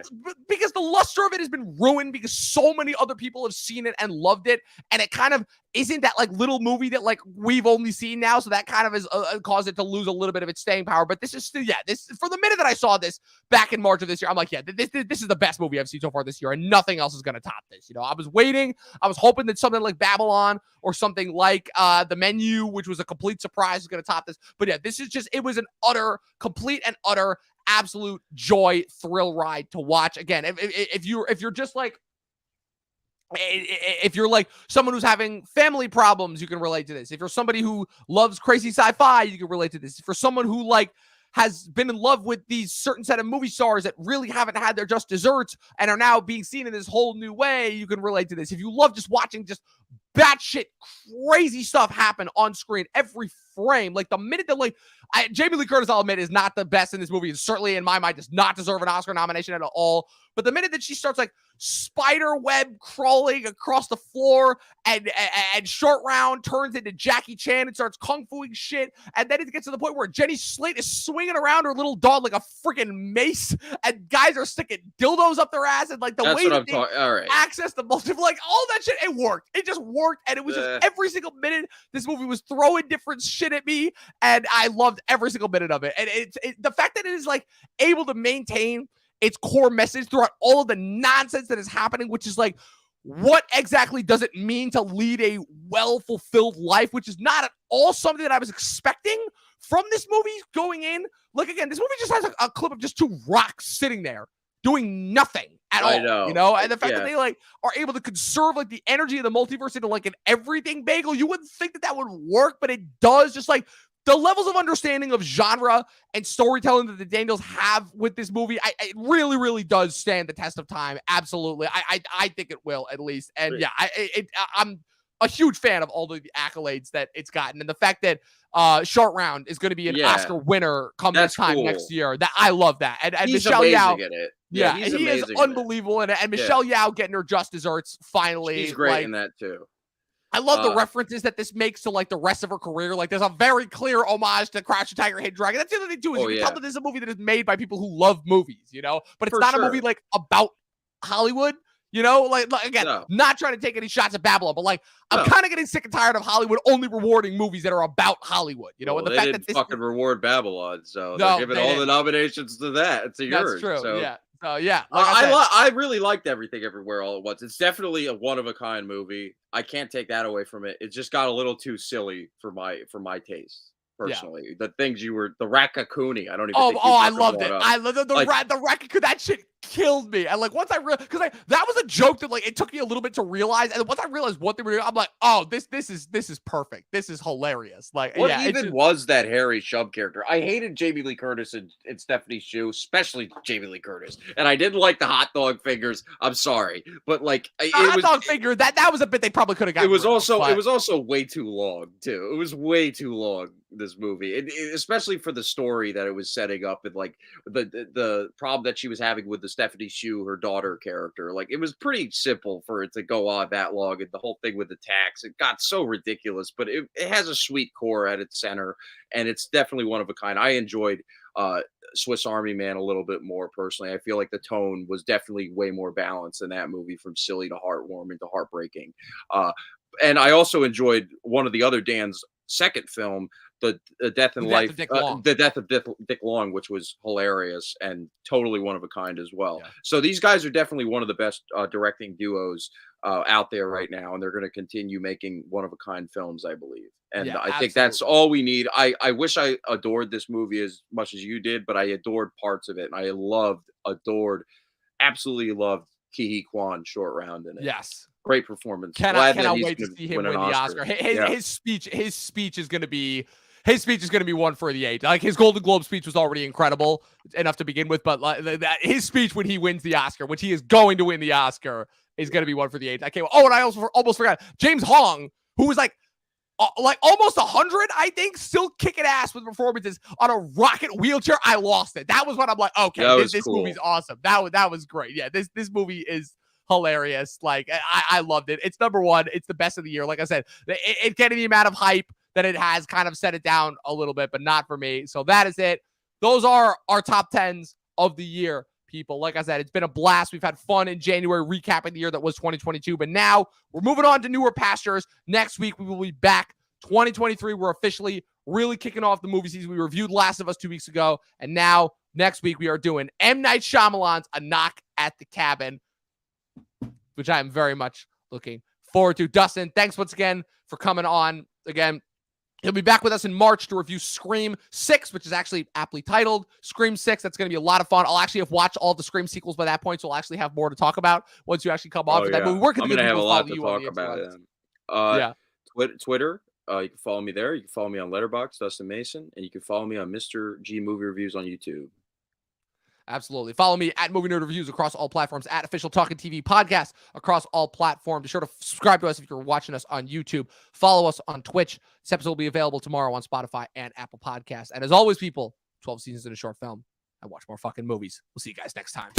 because the luster of it has been ruined because so many other people have seen it and loved it, and it kind of isn't that like little movie that like we've only seen now, so that kind of has caused it to lose a little bit of its staying power. But this is still, yeah, this for the minute that I saw this back in March of this year, I'm like, yeah, this is the best movie I've seen so far this year, and nothing else is gonna top this. You know, I was waiting, I was hoping that something like Babylon or something like The Menu, which was a complete surprise, is gonna top this. But yeah, this is just, it was an utter, complete and utter absolute joy thrill ride to watch. Again, if you're just like, if you're like someone who's having family problems, you can relate to this. If you're somebody who loves crazy sci-fi, you can relate to this. For someone who like has been in love with these certain set of movie stars that really haven't had their just desserts and are now being seen in this whole new way, you can relate to this. If you love just watching just batshit crazy stuff happen on screen every frame, like the minute that like Jamie Lee Curtis, I'll admit, is not the best in this movie, and certainly in my mind does not deserve an Oscar nomination at all. But the minute that she starts like spider web crawling across the floor and Short Round turns into Jackie Chan and starts kung fuing shit, and then it gets to the point where Jenny Slate is swinging around her little dog like a freaking mace, and guys are sticking dildos up their ass, and like the That's way what that I'm talking. All right. access the multiple, like all that shit, it worked. It just worked, and it was just every single minute this movie was throwing different shit at me, and I loved every single minute of it. And it's the fact that it is like able to maintain its core message throughout all of the nonsense that is happening, which is like, what exactly does it mean to lead a well-fulfilled life, which is not at all something that I was expecting from this movie going in. Like, again, this movie just has a clip of just two rocks sitting there doing nothing at all. I know. You know, and the fact that they like are able to conserve like the energy of the multiverse into like an everything bagel, you wouldn't think that that would work, but it does. Just like the levels of understanding of genre and storytelling that the Daniels have with this movie, it really, really does stand the test of time. Absolutely. I think it will, at least. And yeah, I'm a huge fan of all the accolades that it's gotten. And the fact that Short Round is going to be an Oscar winner come this time next year, that I love that. And he's Michelle Yeoh, in it. Yeah, and he is unbelievable. And Michelle Yeoh getting her just desserts finally. She's great in that too. I love the references that this makes to like the rest of her career. Like, there's a very clear homage to Crouch the Tiger, Hidden Dragon. That's the other thing too, is you can tell that this is a movie that is made by people who love movies, you know, but it's not a movie like about Hollywood, you know, like again, not trying to take any shots at Babylon, but like I'm kind of getting sick and tired of Hollywood only rewarding movies that are about Hollywood, you know, and the fact that this fucking reward Babylon, so they're giving all the nominations to that. It's yours. That's true. So. Yeah. So yeah, like I said, I really liked Everything Everywhere All at Once. It's definitely a one of a kind movie. I can't take that away from it. It just got a little too silly for my taste yeah. personally. The things the Raccacoonie. I don't even Oh, think you've I ever loved brought it. up. I love the Like, rat. The rat. That shit killed me. And like once I realized, because that was a joke that like it took me a little bit to realize. And once I realized what they were doing, I'm like, oh, this is perfect. This is hilarious. Like, what yeah, it's even just was that Harry Shub character? I hated Jamie Lee Curtis and Stephanie Shu, especially Jamie Lee Curtis. And I didn't like the hot dog fingers. I'm sorry, but like the it hot was dog figure. That was a bit they probably could have it gotten was rid of, also it but was also way too long too. It was way too long, this movie, especially for the story that it was setting up, and like the problem that she was having with the Stephanie Shu, her daughter character. Like it was pretty simple for it to go on that long, and the whole thing with the tax, it got so ridiculous. But it has a sweet core at its center, and it's definitely one of a kind. I enjoyed uh Swiss Army Man a little bit more personally. I feel like the tone was definitely way more balanced in that movie, from silly to heartwarming to heartbreaking. Uh, and I also enjoyed one of the other Dan's second film, the Death and the death Life, of Dick Long. the Death of Dick Long, which was hilarious and totally one of a kind as well. Yeah, So these guys are definitely one of the best directing duos out there right now, and they're going to continue making one of a kind films, I believe. And yeah, I think that's absolutely. all we need. I wish I adored this movie as much as you did, but I adored parts of it, and I absolutely loved Ke Kwan short round in it. Yes. Great performance. Cannot Glad that cannot he's wait to gonna see him win an win the Oscar. Oscar. Yeah. His speech is gonna be one for the age. Like his Golden Globe speech was already incredible enough to begin with, but like that his speech when he wins the Oscar, which he is going to win the Oscar, is gonna be one for the age. I can't. Oh, and I also almost forgot James Hong, who was like almost 100, I think, still kicking ass with performances on a rocket wheelchair. I lost it. That was when I'm like, okay, That was this cool. movie's awesome. That was great. Yeah, this movie is hilarious. Like I loved it. It's number one. It's the best of the year. Like I said, it getting the amount of hype that it has kind of set it down a little bit, but not for me. So that is it. Those are our top 10s of the year, people. Like I said, it's been a blast. We've had fun in January recapping the year that was 2022, but now we're moving on to newer pastures. Next week, we will be back. 2023, we're officially really kicking off the movie season. We reviewed Last of Us 2 weeks ago, and now next week we are doing M. Night Shyamalan's A Knock at the Cabin, which I am very much looking forward to. Dustin, thanks once again for coming on. Again, he'll be back with us in March to review Scream 6, which is actually aptly titled Scream 6. That's going to be a lot of fun. I'll actually have watched all the Scream sequels by that point, so I'll actually have more to talk about once you actually come on for that movie. Where can I'm the gonna have a people lot follow to you on talk the about. interwebs? Yeah. Twitter. You can follow me there. You can follow me on Letterboxd, Dustin Mason, and you can follow me on Mr. G Movie Reviews on YouTube. Absolutely. Follow me at Movie Nerd Reviews across all platforms, at Official Talkin TV Podcast across all platforms. Be sure to subscribe to us if you're watching us on YouTube. Follow us on Twitch. This episode will be available tomorrow on Spotify and Apple Podcasts. And as always, people, 12 seasons in a short film. I watch more fucking movies. We'll see you guys next time.